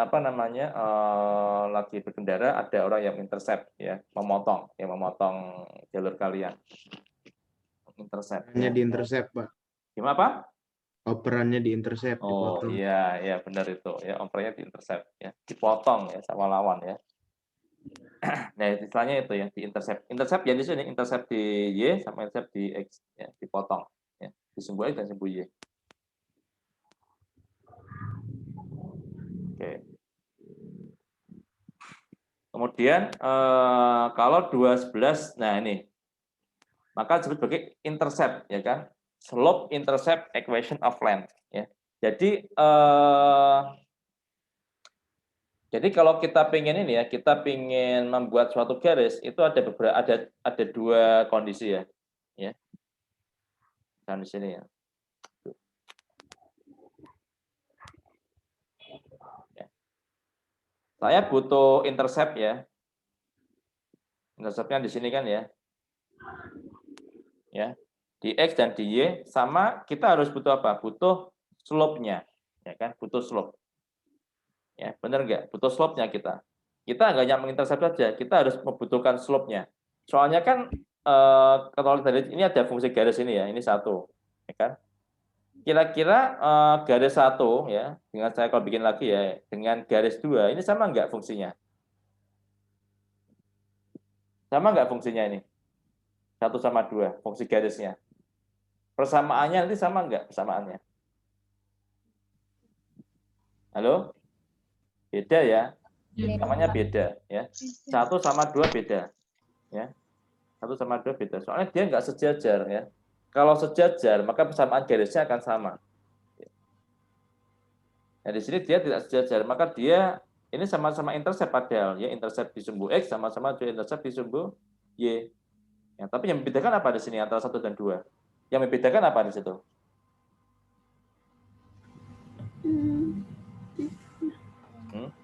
lagi berkendara, ada orang yang intercept ya, memotong jalur kalian. Intercept. Hanya di intercept, Pak. Gimana, Pak? Operannya di intercept, Oh dipotong. iya benar itu ya, operannya di intercept ya, dipotong ya sama lawan ya. Nah, istilahnya itu ya, di intercept. Intercept ya di sini, intercept di Y sama intercept di X ya, dipotong ya, di sumbu X dan sumbu Y. Oke. Kemudian kalau 2,11, nah ini maka disebut sebagai intercept ya kan, slope intercept equation of length ya. Jadi kalau kita pengen ini ya, kita pengen membuat suatu garis, itu ada dua kondisi ya. Ya. Dan di sini ya. Ya. Saya butuh intercept ya. Interceptnya di sini kan ya. Ya. Di X dan di Y sama, kita harus butuh apa? Butuh slope-nya. Ya kan? Butuh slope. Ya, benar nggak? Butuh slope-nya kita. Kita nggak hanya mengintercept saja, kita harus membutuhkan slope-nya. Soalnya kan kalau dari ini ada fungsi garis ini ya, ini satu, ya kan? Kira-kira garis satu ya, dengan saya kalau bikin lagi ya, dengan garis 2 ini sama nggak fungsinya? Sama nggak fungsinya ini? 1 sama 2 fungsi garisnya. Persamaannya nanti sama nggak persamaannya? Halo? Beda ya, namanya beda ya. 1 sama 2 beda ya. 1 sama 2 beda. Soalnya dia nggak sejajar ya. Kalau sejajar maka persamaan garisnya akan sama. Nah, di sini dia tidak sejajar, maka dia ini sama-sama intercept padahal ya, intercept di sumbu X sama-sama juga intercept di sumbu Y. Ya, tapi yang membedakan apa di sini antara 1 dan 2? Yang membedakan apa di situ?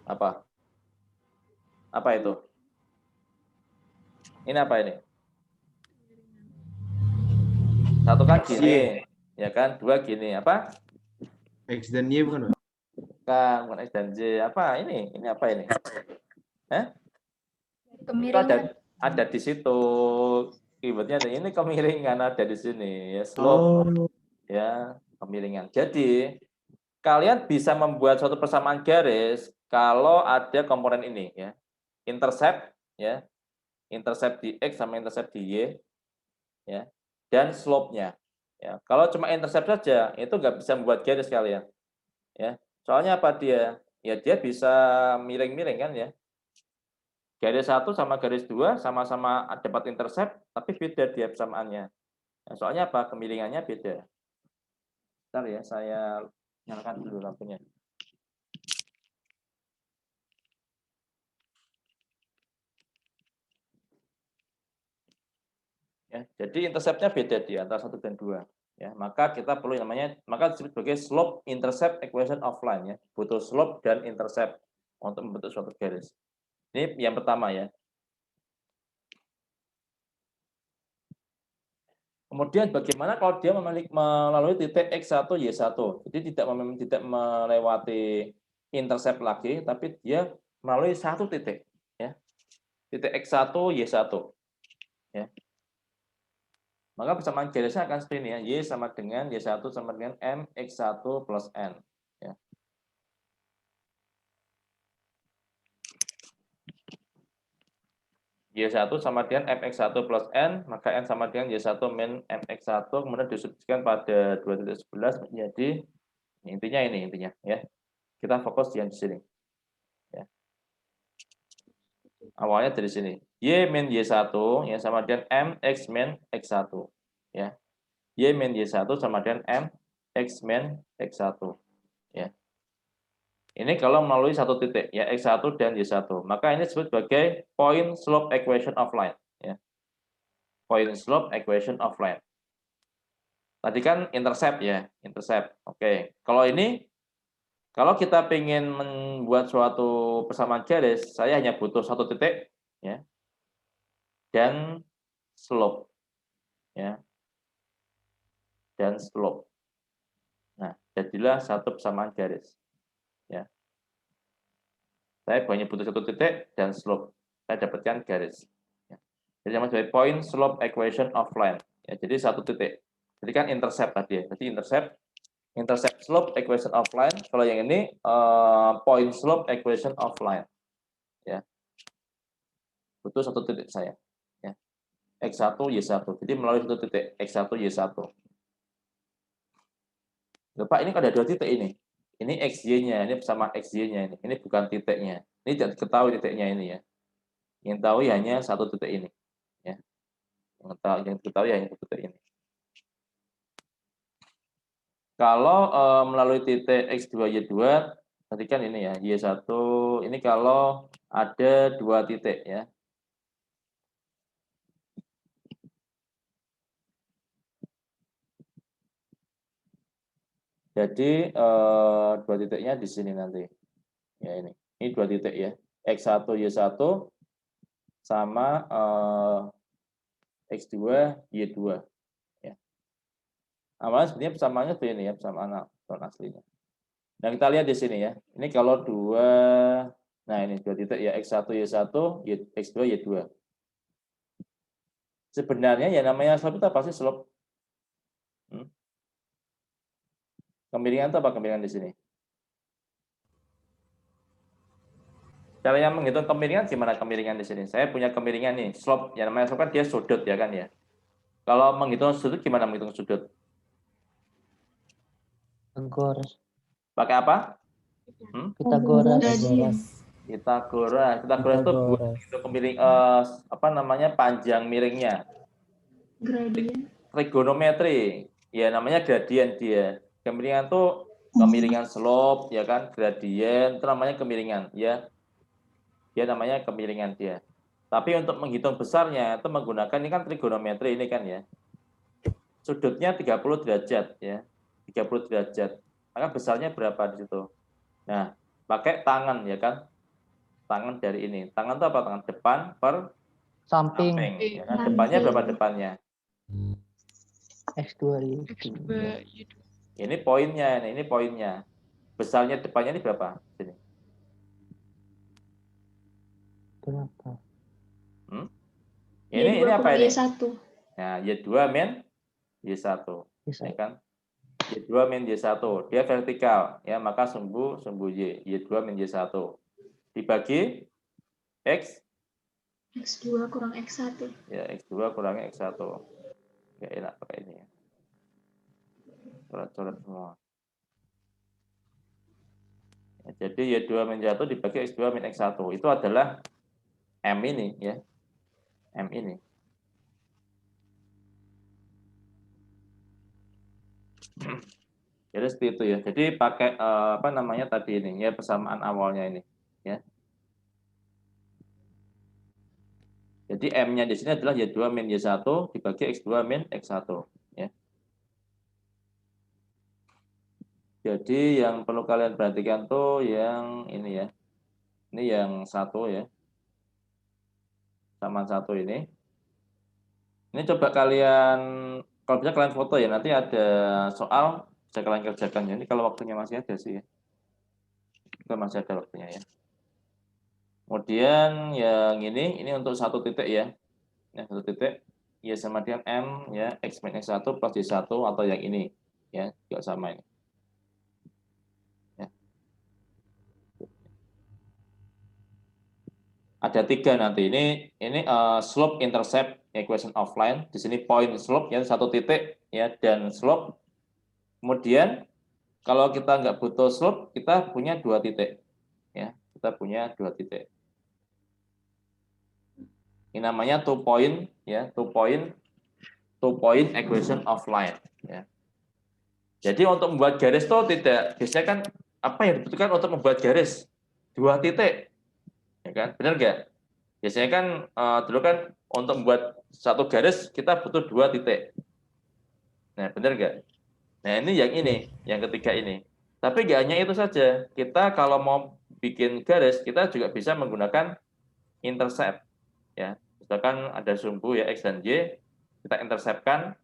Apa? Apa itu? Ini apa ini? 1 kan gini, ya kan? 2 gini, apa? X dan Y bukan, Pak? bukan X dan Y. Apa ini? Ini apa ini? Itu Kemiringan. ada di situ. Keywordnya ini kemiringan ada di sini. Ya, slope. Ya, kemiringan. Jadi, kalian bisa membuat suatu persamaan garis kalau ada komponen ini. Ya. Intercept, ya. Intercept di X sama intercept di Y. Ya. Dan slope-nya. Ya, kalau cuma intercept saja, itu nggak bisa membuat garis kalian. Ya, soalnya apa dia? Ya dia bisa miring-miring kan ya. Garis 1 sama garis 2 sama-sama dapat intercept, tapi beda dia persamaannya. Ya, soalnya apa? Kemiringannya beda. Bentar ya, saya nyalakan dulu lampunya. Ya, jadi interceptnya beda di antara 1 dan 2. Ya, maka kita perlu namanya, maka disebut sebagai slope intercept equation of line ya. Butuh slope dan intercept untuk membentuk suatu garis. Ini yang pertama ya. Kemudian bagaimana kalau dia melalui titik X1 Y1. Jadi tidak melewati intercept lagi, tapi dia melalui satu titik ya. Titik X1 Y1 ya. Maka persamaan garisnya akan seperti ini ya. Y sama dengan Y1 sama dengan M X1 plus N. Ya. Y1 sama dengan MX1 plus N, maka N sama dengan Y1 min MX1, kemudian disubstitusikan pada 2.11 menjadi, intinya ini intinya ya. Kita fokus di sini. Ya. Awalnya dari sini. Y min Y1 yang sama dengan M X min X1. Ya. Y min Y1 sama dengan M X min X1. Ya. Ini kalau melalui satu titik, ya X1 dan Y1. Maka ini disebut sebagai point slope equation of line. Ya. Point slope equation of line. Tadi kan intercept ya, intercept. Oke, kalau ini, kalau kita ingin membuat suatu persamaan garis, saya hanya butuh satu titik, ya, dan slope, ya, dan slope. Nah, jadilah satu persamaan garis, ya. Saya hanya butuh satu titik dan slope. Saya dapatkan garis. Ya. Jadi nama sebagai point slope equation of line. Ya, jadi satu titik. Jadi kan intercept tadi ya. Jadi intercept slope equation of line. Kalau yang ini point slope equation of line. Ya. Butuh satu titik saya. Ya. X1 Y1. Jadi melalui satu titik X1 Y1. Loh, Pak, ini kan ada dua titik ini. Ini XY-nya, ini sama XY-nya ini. Ini bukan titiknya. Ini tidak diketahui titiknya ini ya. Yang tahu hanya satu titik ini. Ya. Yang diketahui hanya satu titik ini. Kalau melalui titik X2 Y2, tadi kan ini ya, Y1, ini kalau ada dua titik ya. Jadi dua titiknya di sini nanti. Ya ini dua titik ya. X1 Y1 sama X2 Y2 ya. Awalnya sebenarnya persamaannya seperti ini ya, persamaan aslinya. Nah, kita lihat di sini ya. Ini kalau dua, nah ini dua titik ya, X1 Y1, X2 Y2. Sebenarnya ya namanya slope itu pasti slope. Kemiringan itu apa kemiringan di sini? Cara yang menghitung kemiringan gimana kemiringan di sini? Saya punya kemiringan nih, slope. Yang namanya slope kan dia sudut ya kan ya. Kalau menghitung sudut gimana menghitung sudut? Pitagoras. Pakai apa? Pitagoras. Pitagoras itu buat itu kemiring apa namanya panjang miringnya. Gradien. Trigonometri. Ya namanya gradien dia. Kemiringan tuh kemiringan slope ya kan, gradien itu namanya kemiringan ya. Dia namanya kemiringan dia. Tapi untuk menghitung besarnya itu menggunakan ini kan trigonometri ini kan ya. Sudutnya 30 derajat ya. 30 derajat. Maka besarnya berapa di situ? Nah, pakai tangan ya kan. Tangan dari ini. Tangan itu apa? Tangan depan per Samping. Ya kan? Depannya berapa depannya? X2 Y2. Ini poinnya, ini poinnya. besarnya depannya ini berapa? Sini. Kenapa? Ini apa ini? Y1. Nah, Y2 min Y1. Bisa. Ya kan? Y2 min Y1. Dia vertikal, ya, maka sumbu Y. Y2 min Y1. Dibagi X, X2 kurang X1. ya, X2 kurangi X1. Ya, enak pakai ini ya. Coret-coret semua. Ya, jadi Y2 min Y1 dibagi X2 min X1. Itu adalah M ini, ya. M ini. Jadi seperti itu ya. Jadi pakai apa namanya tadi ini ya, persamaan awalnya ini ya. Jadi M-nya di sini adalah Y2 min Y1 dibagi X2 min X1 ya. Jadi yang perlu kalian perhatikan tuh yang ini ya. Ini yang satu ya. Samaan satu ini. Ini coba kalian, kalau bisa kalian foto ya, nanti ada soal bisa kalian kerjakan ya. Ini kalau waktunya masih ada sih ya. Itu masih ada waktunya ya. Kemudian yang ini untuk satu titik ya. Ya, satu titik ya sama dengan M ya, X min X1 plus Y1 atau yang ini ya, juga sama ini. Ya. Ada 3 nanti. Ini slope intercept equation of line. Di sini point slope ya, satu titik ya, dan slope. Kemudian kalau kita nggak butuh slope, kita punya 2 titik ya. Kita punya 2 titik. Ini namanya two point ya, two point equation of line ya. Jadi untuk membuat garis itu tidak, biasanya kan apa yang dibutuhkan untuk membuat garis? 2 titik. Ya kan? Benar nggak? Biasanya kan dulu kan untuk membuat satu garis kita butuh 2 titik. Nah, benar nggak? Nah, ini, yang ketiga ini. Tapi nggak hanya itu saja. Kita kalau mau bikin garis, kita juga bisa menggunakan intercept. Ya, misalkan ada sumbu ya X dan Y, kita interceptkan.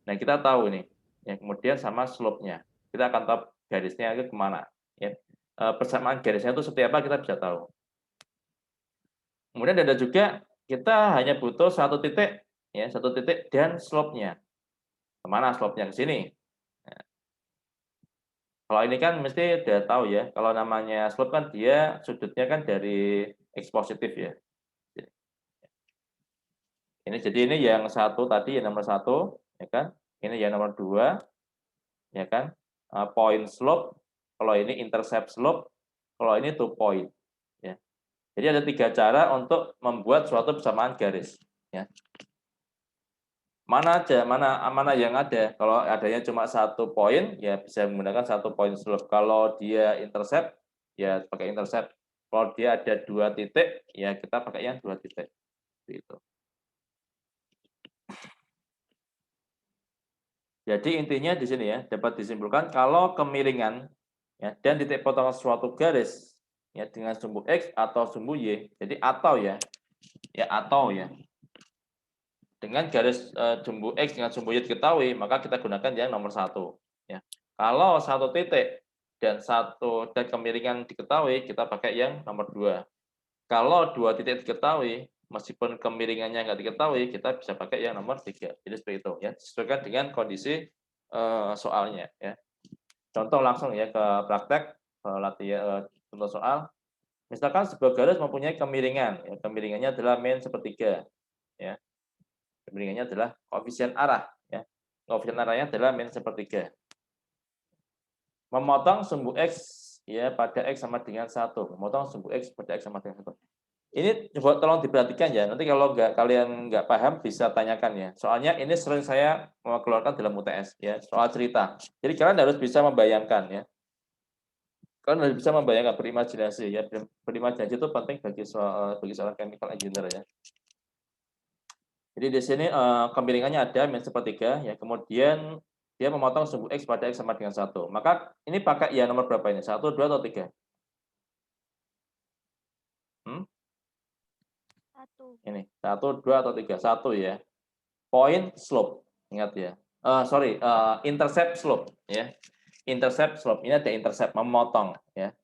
Nah, kita tahu nih. Ya, kemudian sama slope-nya. Kita akan tahu garisnya itu kemana. Ya. Persamaan garisnya itu seperti apa kita bisa tahu. Kemudian ada juga kita hanya butuh satu titik, ya, satu titik dan slope-nya. Kemana slope-nya? Ke sini. Nah, kalau ini kan mesti udah tahu ya. Kalau namanya slope kan dia sudutnya kan dari X positif ya. Jadi ini yang satu tadi, yang nomor 1, ya kan? Ini yang nomor 2, ya kan? Point slope. Kalau ini intercept slope. Kalau ini two point. Ya. Jadi ada 3 cara untuk membuat suatu persamaan garis. Ya. Mana yang ada? Kalau adanya cuma 1 poin, ya bisa menggunakan 1 point slope. Kalau dia intercept, ya pakai intercept. Kalau dia ada 2 titik, ya kita pakai yang 2 titik. Gitu. Jadi intinya di sini ya, dapat disimpulkan kalau kemiringan ya, dan titik potongan suatu garis ya dengan sumbu X atau sumbu Y, jadi atau ya dengan garis sumbu X dengan sumbu Y diketahui, maka kita gunakan yang nomor 1 ya. Kalau satu titik dan kemiringan diketahui, kita pakai yang nomor 2. Kalau 2 titik diketahui, meskipun kemiringannya nggak diketahui, kita bisa pakai yang nomor 3. Jadi seperti itu ya, sesuaikan dengan kondisi soalnya ya. Contoh langsung ya ke praktek latihan contoh soal. Misalkan sebuah garis mempunyai kemiringan, ya, kemiringannya adalah min sepertiga ya. Kemiringannya adalah koefisien arah ya. Koefisien arahnya adalah min sepertiga. Memotong sumbu X ya pada X sama dengan 1. Memotong sumbu X pada X sama dengan 1. Ini coba tolong diperhatikan ya. Nanti kalau kalian nggak paham bisa tanyakan ya. Soalnya ini sering saya mau keluarkan dalam UTS ya, soal cerita. Jadi kalian harus bisa membayangkan ya. Kalian harus bisa membayangkan, berimajinasi ya. Berimajinasi itu penting bagi seorang chemical engineer ya. Jadi di sini kemiringannya ada min sepertiga ya. Kemudian dia memotong sumbu X pada X sama dengan 1. Maka ini pakai ya nomor berapa ini? 1, 2 atau 3? 1. Ini 1, 2 atau 3? 1 ya. Point slope, ingat ya. Intercept slope ya. intercept, slope. Ini ada intercept, memotong. Ya.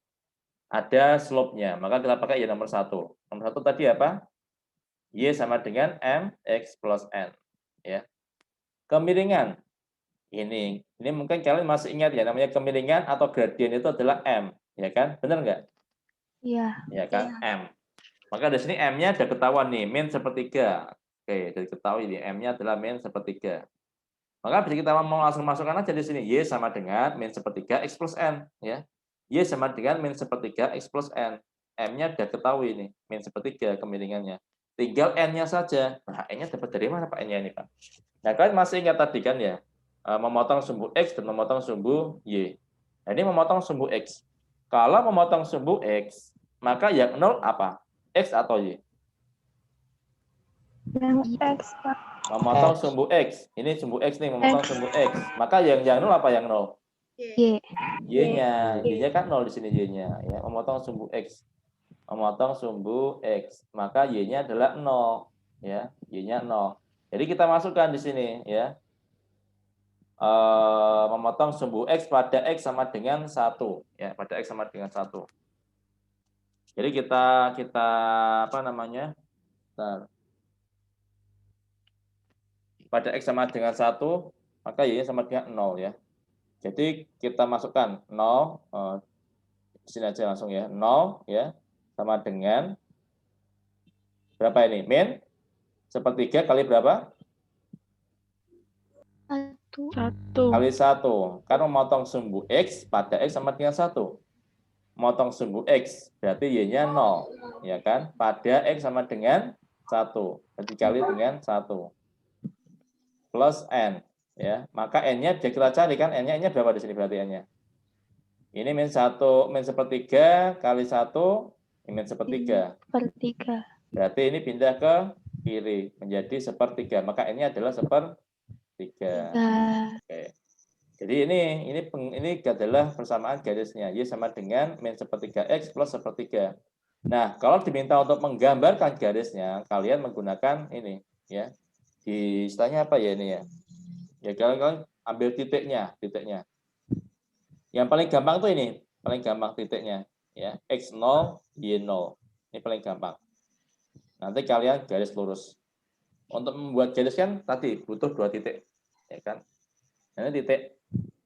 Ada slope-nya, maka kita pakai Y nomor 1. Nomor 1 tadi apa? Y sama dengan MX plus N. Ya. Kemiringan. Ini mungkin kalian masih ingat ya, namanya kemiringan atau gradien itu adalah M. Ya kan? Benar nggak? Iya. Ya kan? M. Maka di sini M-nya sudah ketahuan nih, min sepertiga. Oke, jadi ketahui ini M-nya adalah min sepertiga. Maka bisa kita mau langsung masukkan aja di sini. Y sama dengan min sepertiga X plus N. Ya. Y sama dengan min sepertiga X plus N. M-nya sudah ketahui ini, min sepertiga kemiringannya. Tinggal N-nya saja. Nah, N-nya dapat dari mana Pak N-nya ini Pak? Nah, kalian masih ingat tadi kan ya, memotong sumbu X dan memotong sumbu Y. Nah, ini memotong sumbu X. Kalau memotong sumbu X, maka yang 0 apa? X atau Y? Yang X, Pak. Memotong sumbu X. Ini sumbu X nih, memotong sumbu X. Maka yang 0 apa yang 0? Y. Y-nya. Y-nya kan 0 di sini Y-nya. Ya, memotong sumbu X. Memotong sumbu X. Maka Y-nya adalah 0. Ya, Y-nya 0. Jadi kita masukkan di sini ya. Memotong sumbu X pada X sama dengan 1. Ya, pada X sama dengan 1. Jadi kita apa namanya? Bentar. Pada X sama dengan 1, maka Y-nya sama dengan 0 ya. Jadi kita masukkan 0, di sini aja langsung ya, 0 ya, sama dengan berapa ini? Min sepertiga kali berapa? 1. Kali 1. Kan memotong sumbu X pada X sama dengan 1. Motong sumbu X, berarti Y-nya 0. Ya kan? Pada X sama dengan 1. Dikali dengan 1. Plus N. Ya, maka N-nya kita cari kan, N-nya berapa di sini berarti N-nya? Ini min 1, min sepertiga kali 1, min sepertiga. Sepertiga. Berarti ini pindah ke kiri, menjadi sepertiga. Maka N-nya adalah sepertiga. Oke. Jadi ini adalah persamaan garisnya. Y sama dengan min sepertiga X plus sepertiga. Nah, kalau diminta untuk menggambarkan garisnya, kalian menggunakan ini. Ya. Di istilahnya apa ya ini ya? Ya kalian ambil titiknya. Yang paling gampang tuh ini, paling gampang titiknya. Ya, X0, Y0. Ini paling gampang. Nanti kalian garis lurus. Untuk membuat garis kan tadi butuh 2 titik. Ya kan? Nah, ini titik.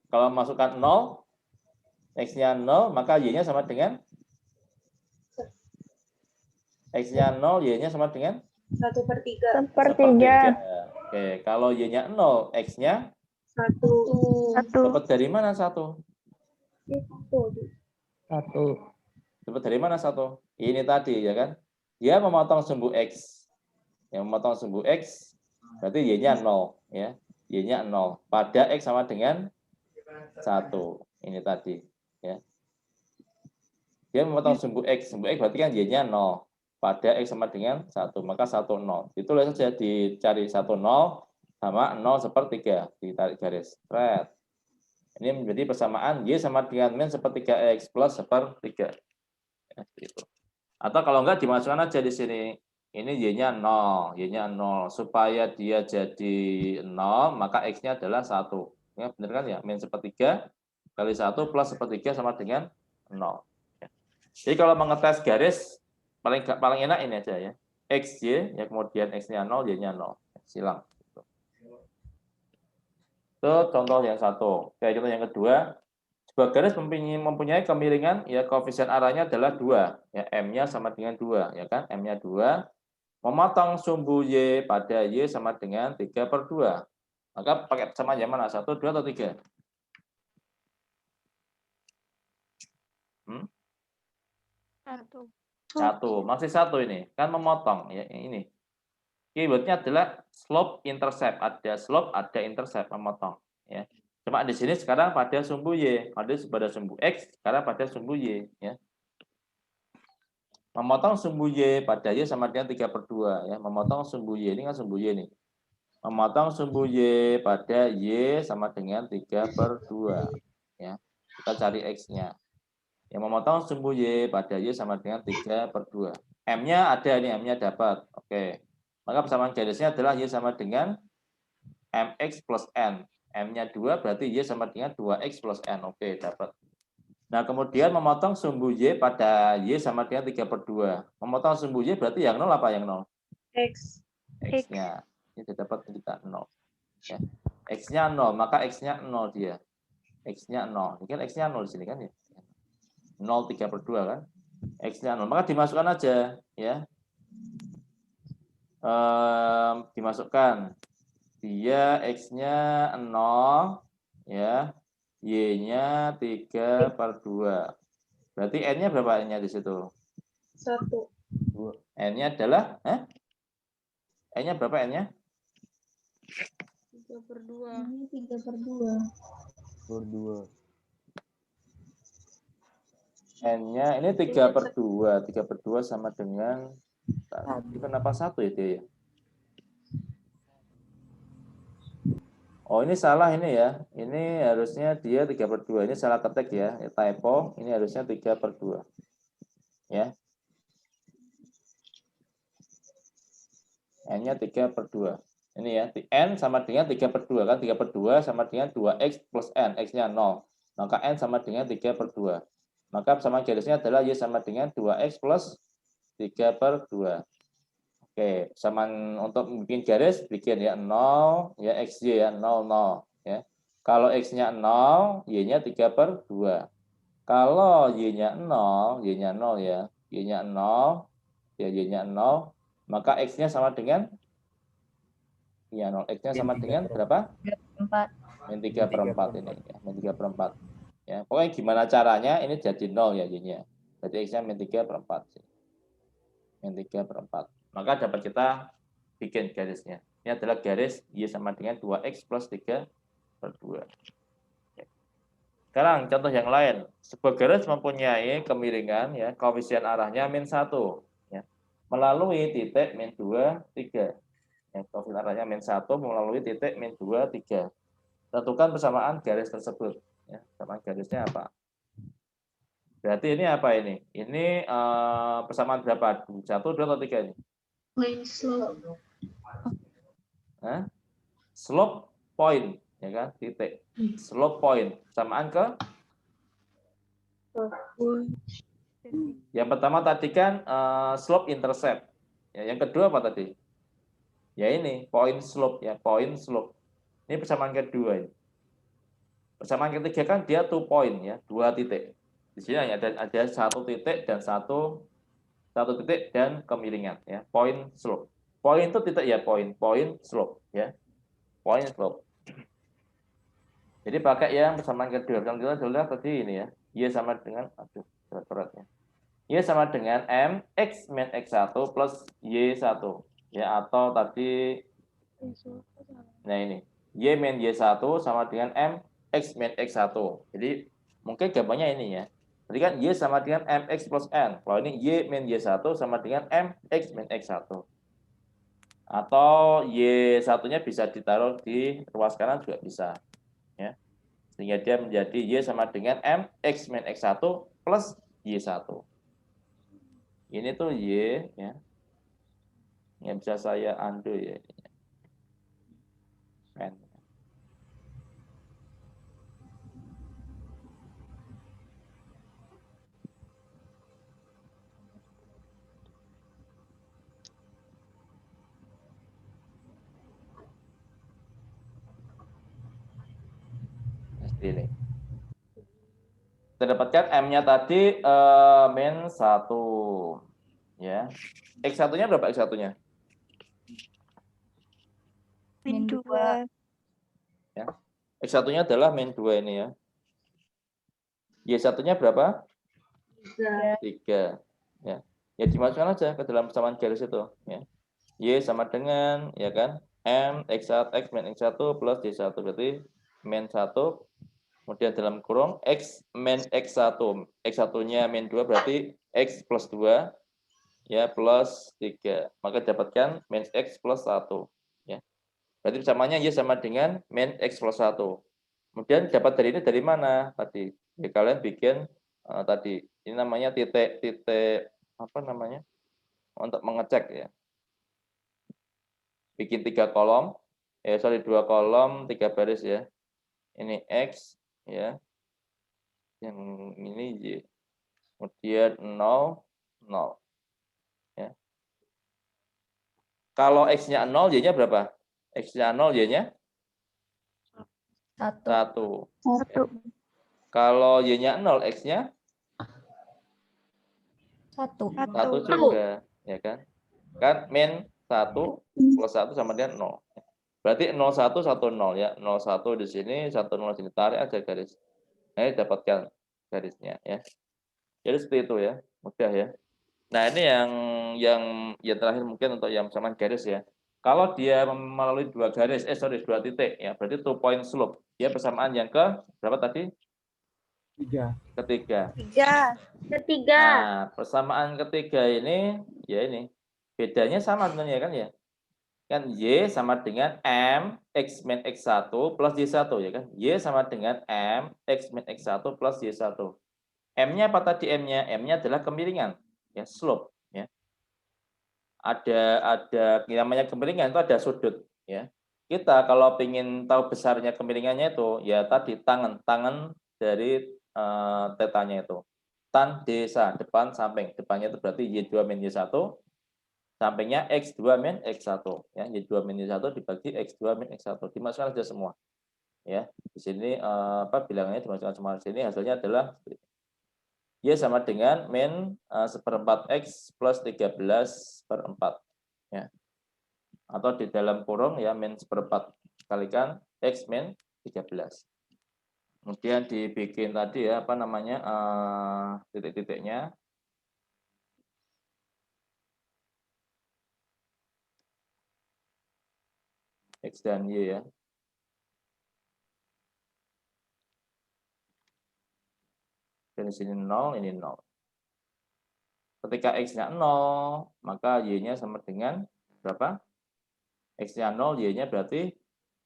Kalau masukkan 0, X-nya 0, maka Y-nya sama dengan X-nya 0, Y-nya sama dengan 1/3. Oke, kalau Y-nya 0, X-nya 1. dapat dari mana 1? 1. Dapat dari mana 1? Ini tadi ya kan? Dia memotong sumbu X. Yang memotong sumbu X berarti Y-nya 0 ya. Y-nya 0 pada X sama dengan 1. Ini tadi ya. Dia memotong sumbu X berarti kan Y-nya 0 pada X sama dengan 1, maka 1 0. Itulah saja dicari 1 0 sama 0 sepertiga, ditarik garis. Red. Ini menjadi persamaan Y sama dengan min sepertiga X plus sepertiga. Ya, itu. Atau kalau enggak dimasukkan aja di sini. Ini Y-nya 0, Y-nya 0. Supaya dia jadi 0, maka X-nya adalah 1. Ya, benar kan ya? Min sepertiga kali 1 plus sepertiga sama dengan 0. Ya. Jadi kalau mengetes garis, paling enak ini aja ya. XY, ya kemudian X-nya 0, Y-nya 0. Silang. Itu contoh yang 1. Oke, contoh yang kedua. Sebuah garis mempunyai kemiringan, ya koefisien arahnya adalah 2. Ya, M-nya sama dengan 2. Ya kan? M-nya 2. Memotong sumbu Y pada Y sama dengan 3/2. Maka pakai persamaan yang mana? 1, 2, atau 3? 1. Masih 1 ini. Kan memotong. Ya, ini. Keywordnya adalah slope intercept. Ada slope, ada intercept, memotong. Ya. Cuma di sini sekarang pada sumbu Y. Pada sumbu X, sekarang pada sumbu Y. Ya. Memotong sumbu Y pada Y sama dengan 3/2. Ya. Memotong sumbu Y. Ini kan sumbu Y nih. Memotong sumbu Y pada Y sama dengan 3/2. Ya. Kita cari X-nya. Yang memotong sumbu Y pada Y sama dengan 3/2. M-nya ada nih, M-nya dapat. Oke. Maka persamaan garisnya adalah Y sama dengan MX plus N. M-nya 2 berarti Y sama dengan 2X plus N. Oke, dapat. Nah, kemudian memotong sumbu Y pada Y sama dengan 3/2. Memotong sumbu Y berarti yang 0 apa yang 0? X. X-nya. Ini dapat kita 0. Ya. X-nya 0, maka X-nya 0 dia. X-nya 0. Ini kan X-nya 0 di sini kan ya. 0 3/2 kan? X-nya 0. Maka dimasukkan aja ya. Dimasukkan. Dia X-nya 0 ya. Y-nya 3/2. Berarti N-nya berapa N-nya di situ? 1. N-nya adalah N-nya berapa N-nya? 3/2. Ini 3/2. Berdua. N-nya ini 3/2. 3/2 sama dengan itu kenapa 1 ya dia ya? Oh, ini salah ini ya. Ini harusnya dia 3/2. Ini salah ketik ya. Typo. Ini harusnya 3/2. Ya. N-nya 3/2. Ini ya. N sama dengan 3/2 kan. 3/2 sama dengan 2X plus N. X-nya 0. Maka N sama dengan 3/2. Maka persamaan garisnya adalah Y sama dengan 2X plus 3/2. Oke, persamaan untuk bikin garis, bikin ya 0, ya XY ya, 0, 0. Ya. Kalau X-nya 0, Y-nya 3/2. Kalau Y-nya 0, Y-nya 0 ya, Y-nya 0, ya Y-nya 0, maka X-nya sama dengan, ya 0, X-nya sama dengan berapa? 4. Min 3/4 ini, ya, min 3/4. Ya, pokoknya gimana caranya, ini jadi 0 ya Y-nya. Jadi X-nya min 3/4. Min 3/4. Maka dapat kita bikin garisnya. Ini adalah garis Y sama dengan 2X plus 3/2. Sekarang contoh yang lain. Sebuah garis mempunyai kemiringan ya, koefisien arahnya min 1 ya, melalui titik min 2, 3. Ya, koefisien arahnya min 1 melalui titik min 2, 3. Tentukan persamaan garis tersebut. Ya, persamaan garisnya apa? Berarti ini apa ini? Ini persamaan berapa? 1, 2, atau 3 ini? Line slope. Slope point, ya kan? Titik. Slope point. Persamaan ke? Yang pertama tadi kan slope intercept. Ya, yang kedua apa tadi? Ya ini, point slope ya, point slope. Ini persamaan kedua ini. Persamaan ketiga kan dia 2 point ya, 2 titik. Di sini ada 1 titik dan 1 titik dan kemiringan ya, point slope. Point itu titik ya, point slope ya. Point slope. Jadi pakai yang persamaan kedua. Yang kita sudah tadi ini ya. Y sama dengan berat-beratnya. Y sama dengan MX min X1 plus Y1 ya, atau tadi nah ini Y min Y1 sama dengan MX min X1. Jadi mungkin gambarnya ini ya. Jadi kan Y sama dengan MX plus N. Kalau ini Y min Y1 sama dengan MX min X1. Atau Y1-nya bisa ditaruh di ruas kanan juga bisa. Ya. Sehingga dia menjadi Y sama dengan MX min X1 plus Y1. Ini tuh Y. Ya. Yang bisa saya undo ya. N. Ini. Kita dapatkan M-nya tadi min 1. Ya. X1-nya berapa X1-nya? Min 2. Ya. X1-nya adalah min 2 ini ya. Y1-nya berapa? 3. Ya. Ya dimasukkan aja ke dalam persamaan garis itu, ya. Y sama dengan ya kan? M X1 X min X1 plus Y1 berarti min 1. Kemudian dalam kurung X min X1. X1-nya min 2 berarti X plus 2 ya plus 3. Maka dapatkan min X plus 1 ya. Berarti persamaannya Y sama dengan min X plus 1. Kemudian dapat dari ini dari mana tadi? Ya kalian bikin tadi ini namanya titik apa namanya? Untuk mengecek ya. Bikin 3 kolom. 2 kolom, 3 baris ya. ini X, ya. Yang ini Y. Kemudian 0, 0. Ya. Kalau X-nya 0, Y-nya berapa? X-nya 0, Y-nya 1. 1. 1. Kalau Y-nya 0, X-nya 1. 1 juga, ya kan? Kan min 1 plus 1 sama dengan 0. Berarti 01, 10 ya. 01 di sini, 10 di sini. Tarik aja garis. Nah, ini dapatkan garisnya ya. Jadi seperti itu ya. Mudah ya. Nah, ini yang terakhir mungkin untuk yang persamaan garis ya. Kalau dia melalui dua garis, dua titik ya, berarti 2 point slope. Dia persamaan yang ke berapa tadi? 3. Ketiga. 3. Nah, persamaan ketiga ini ya ini. Bedanya sama sebenarnya kan ya. Kan Y sama dengan M X min X1 plus Y1 ya kan. Y sama dengan M X min X1 plus Y1. M-nya apa tadi M-nya? M-nya adalah kemiringan, ya, slope, ya. Ada namanya kemiringan itu ada sudut, ya. Kita kalau ingin tahu besarnya kemiringannya itu, ya tadi tangan dari tetanya itu. Tan desa, depan samping. Depannya itu berarti Y2 min Y1, sampingnya X2 min X1, ya. Y2 min Y1 dibagi X2 min X1. Dimasukkan saja semua. Ya. Di sini bilangannya dimasukkan semua. Di sini hasilnya adalah Y sama dengan min 1/4 X plus 13/4. Ya. Atau di dalam kurung ya min 1/4 kalikan X min 13. Kemudian dibikin tadi ya apa namanya titik-titiknya. X dan Y ya. Dan di sini 0, ini 0. Ketika X-nya 0, maka Y-nya sama dengan berapa? X-nya 0, Y-nya berarti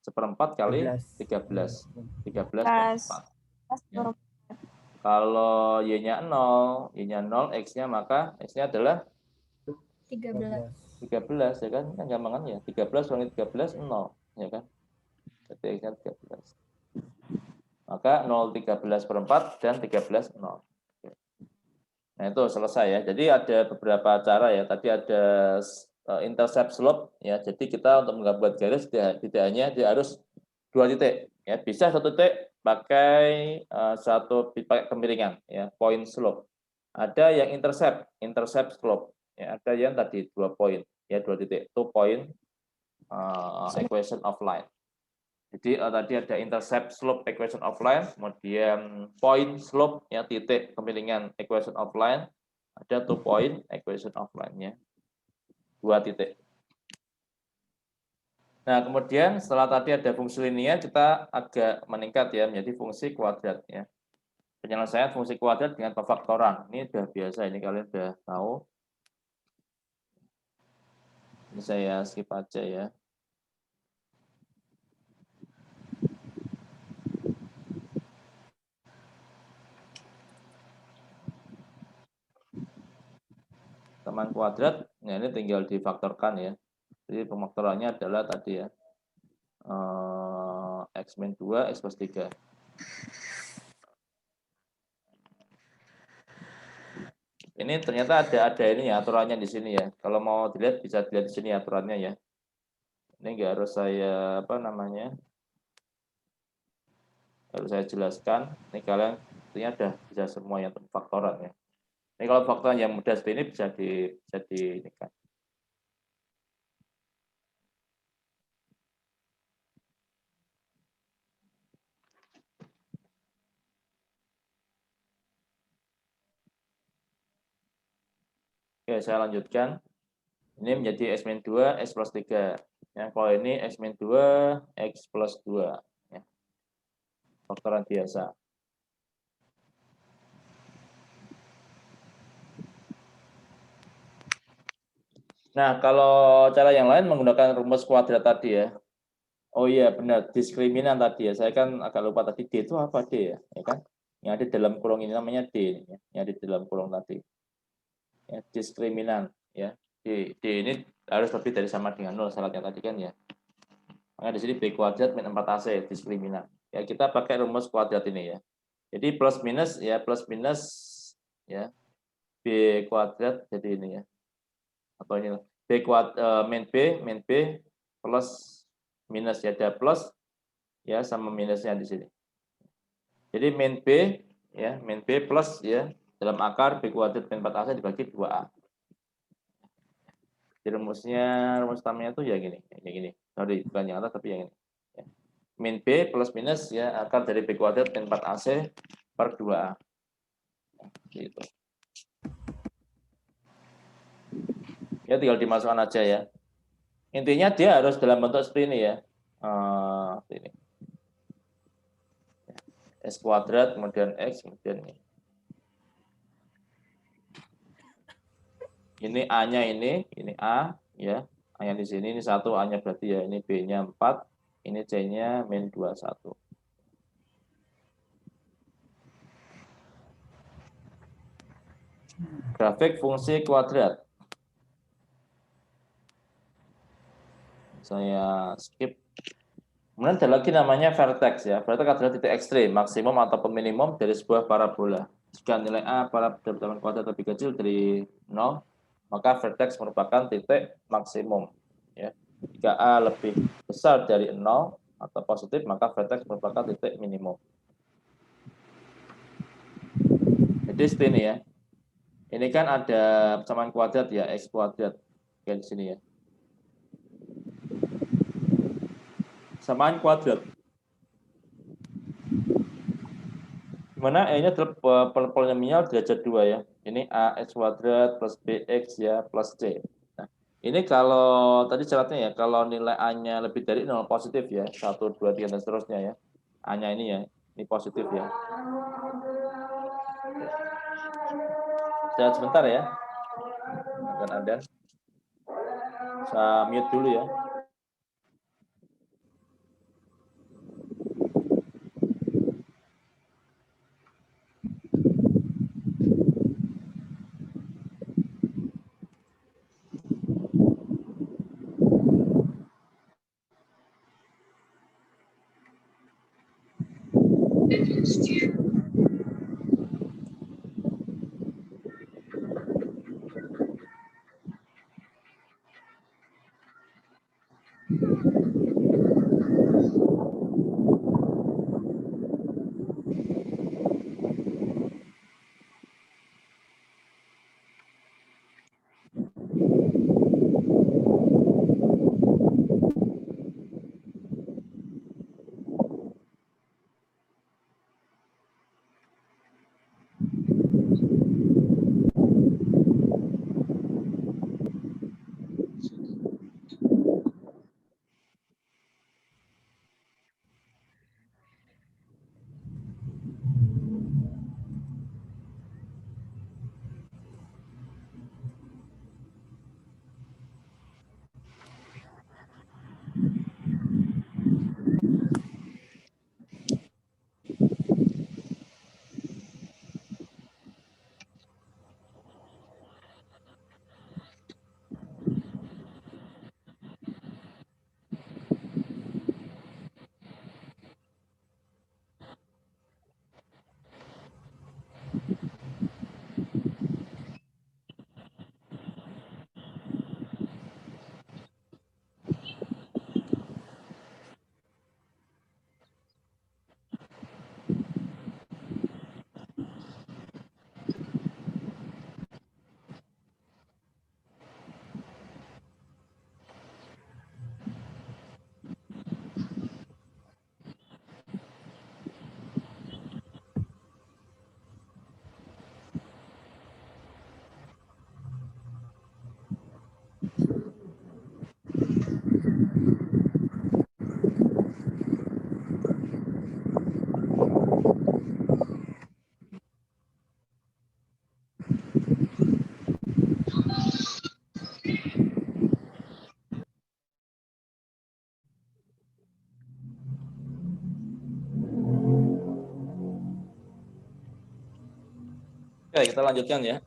1/4 kali 13. 13/4. Ya. Kalau Y-nya 0, Y-nya 0, X-nya maka X-nya adalah 13. 13 ya kan? Kan gampangan ya. 13 kurangi 13 0 ya kan? Berarti X-nya 13. Maka 0 13/4 dan 13 0. Nah, itu selesai ya. Jadi ada beberapa cara ya. Tadi ada intercept slope ya. Jadi kita untuk membuat garis tidak hanya dia harus 2 titik ya. Bisa 1 titik pakai pakai kemiringan ya, point slope. Ada yang intercept slope ya. Ada yang tadi 2 poin ya, 2 titik. 2 point equation of line. Jadi tadi ada intercept slope equation of line, kemudian point slope ya, titik kemiringan equation of line, ada 2 point equation of line-nya. 2 titik. Nah, kemudian setelah tadi ada fungsi linear, kita agak meningkat ya menjadi fungsi kuadrat ya. Penyelesaian fungsi kuadrat dengan pemfaktoran. Ini sudah biasa, ini kalian sudah tahu. Ini saya skip aja ya. Teman kuadrat, nah ini tinggal difaktorkan ya. Jadi pemfaktorannya adalah tadi ya, X min 2, X plus 3. Ini ternyata ada ini ya, aturannya di sini ya. Kalau mau dilihat, bisa dilihat di sini aturannya ya. Ini nggak harus saya, apa namanya, harus saya jelaskan. Ini kalian ternyata bisa semua yang faktoran ya. Ini kalau faktoran yang mudah seperti ini bisa ini kan. Oke, saya lanjutkan. Ini menjadi X min 2, X plus 3. Ya, kalau ini X min 2, X plus 2. Ya. Faktoran biasa. Nah, kalau cara yang lain menggunakan rumus kuadrat tadi ya. Oh iya, benar. Diskriminan tadi ya. Saya kan agak lupa tadi. D itu apa D ya? Ya kan? Yang ada dalam kurung ini namanya D. Ya. Yang ada di dalam kurung tadi. Ya, diskriminan. Ya. D ini harus lebih dari sama dengan 0 syaratnya tadi kan ya. Maka di sini B kuadrat min 4AC diskriminan. ya kita pakai rumus kuadrat ini ya. Jadi plus minus ya B kuadrat jadi ini ya. Atau ini min B plus minus ya, ada plus ya sama minusnya di sini. Jadi min B plus ya dalam akar B kuadrat min 4AC dibagi 2A. Jadi rumus utamanya itu ya gini. Sorry, bukan yang atas tapi yang ini. Ya. Min B plus minus ya akar dari B kuadrat min 4AC per 2A. Gitu. Ya tinggal dimasukkan aja ya. Intinya dia harus dalam bentuk seperti ini ya. Ini. S kuadrat kemudian X kemudian ini. Ini A-nya ini A ya. A-nya di sini ini 1, A-nya berarti ya ini B-nya 4, ini C-nya min 21. Grafik fungsi kuadrat. Saya skip. Kemudian ada lagi namanya vertex ya. Vertex adalah titik ekstrim, maksimum atau minimum dari sebuah parabola. Jika nilai A pada pertemuan kuadrat lebih kecil dari 0, maka vertex merupakan titik maksimum. Ya. Jika A lebih besar dari 0 atau positif, maka vertex merupakan titik minimum. Jadi seperti ini ya. Ini kan ada persamaan kuadrat ya, X kuadrat. Kayak di sini ya. Persamaan kuadrat. Dimana E-nya adalah polinomial derajat 2 ya. Ini AX kuadrat plus BX ya plus C. Nah, ini kalau tadi syaratnya ya, kalau nilai A-nya lebih dari 0 positif ya, 1, 2, 3, dan seterusnya ya. A-nya ini ya, ini positif ya. Saya sebentar ya. Akan ada. Saya mute dulu ya. Oke, kita lanjutkan ya.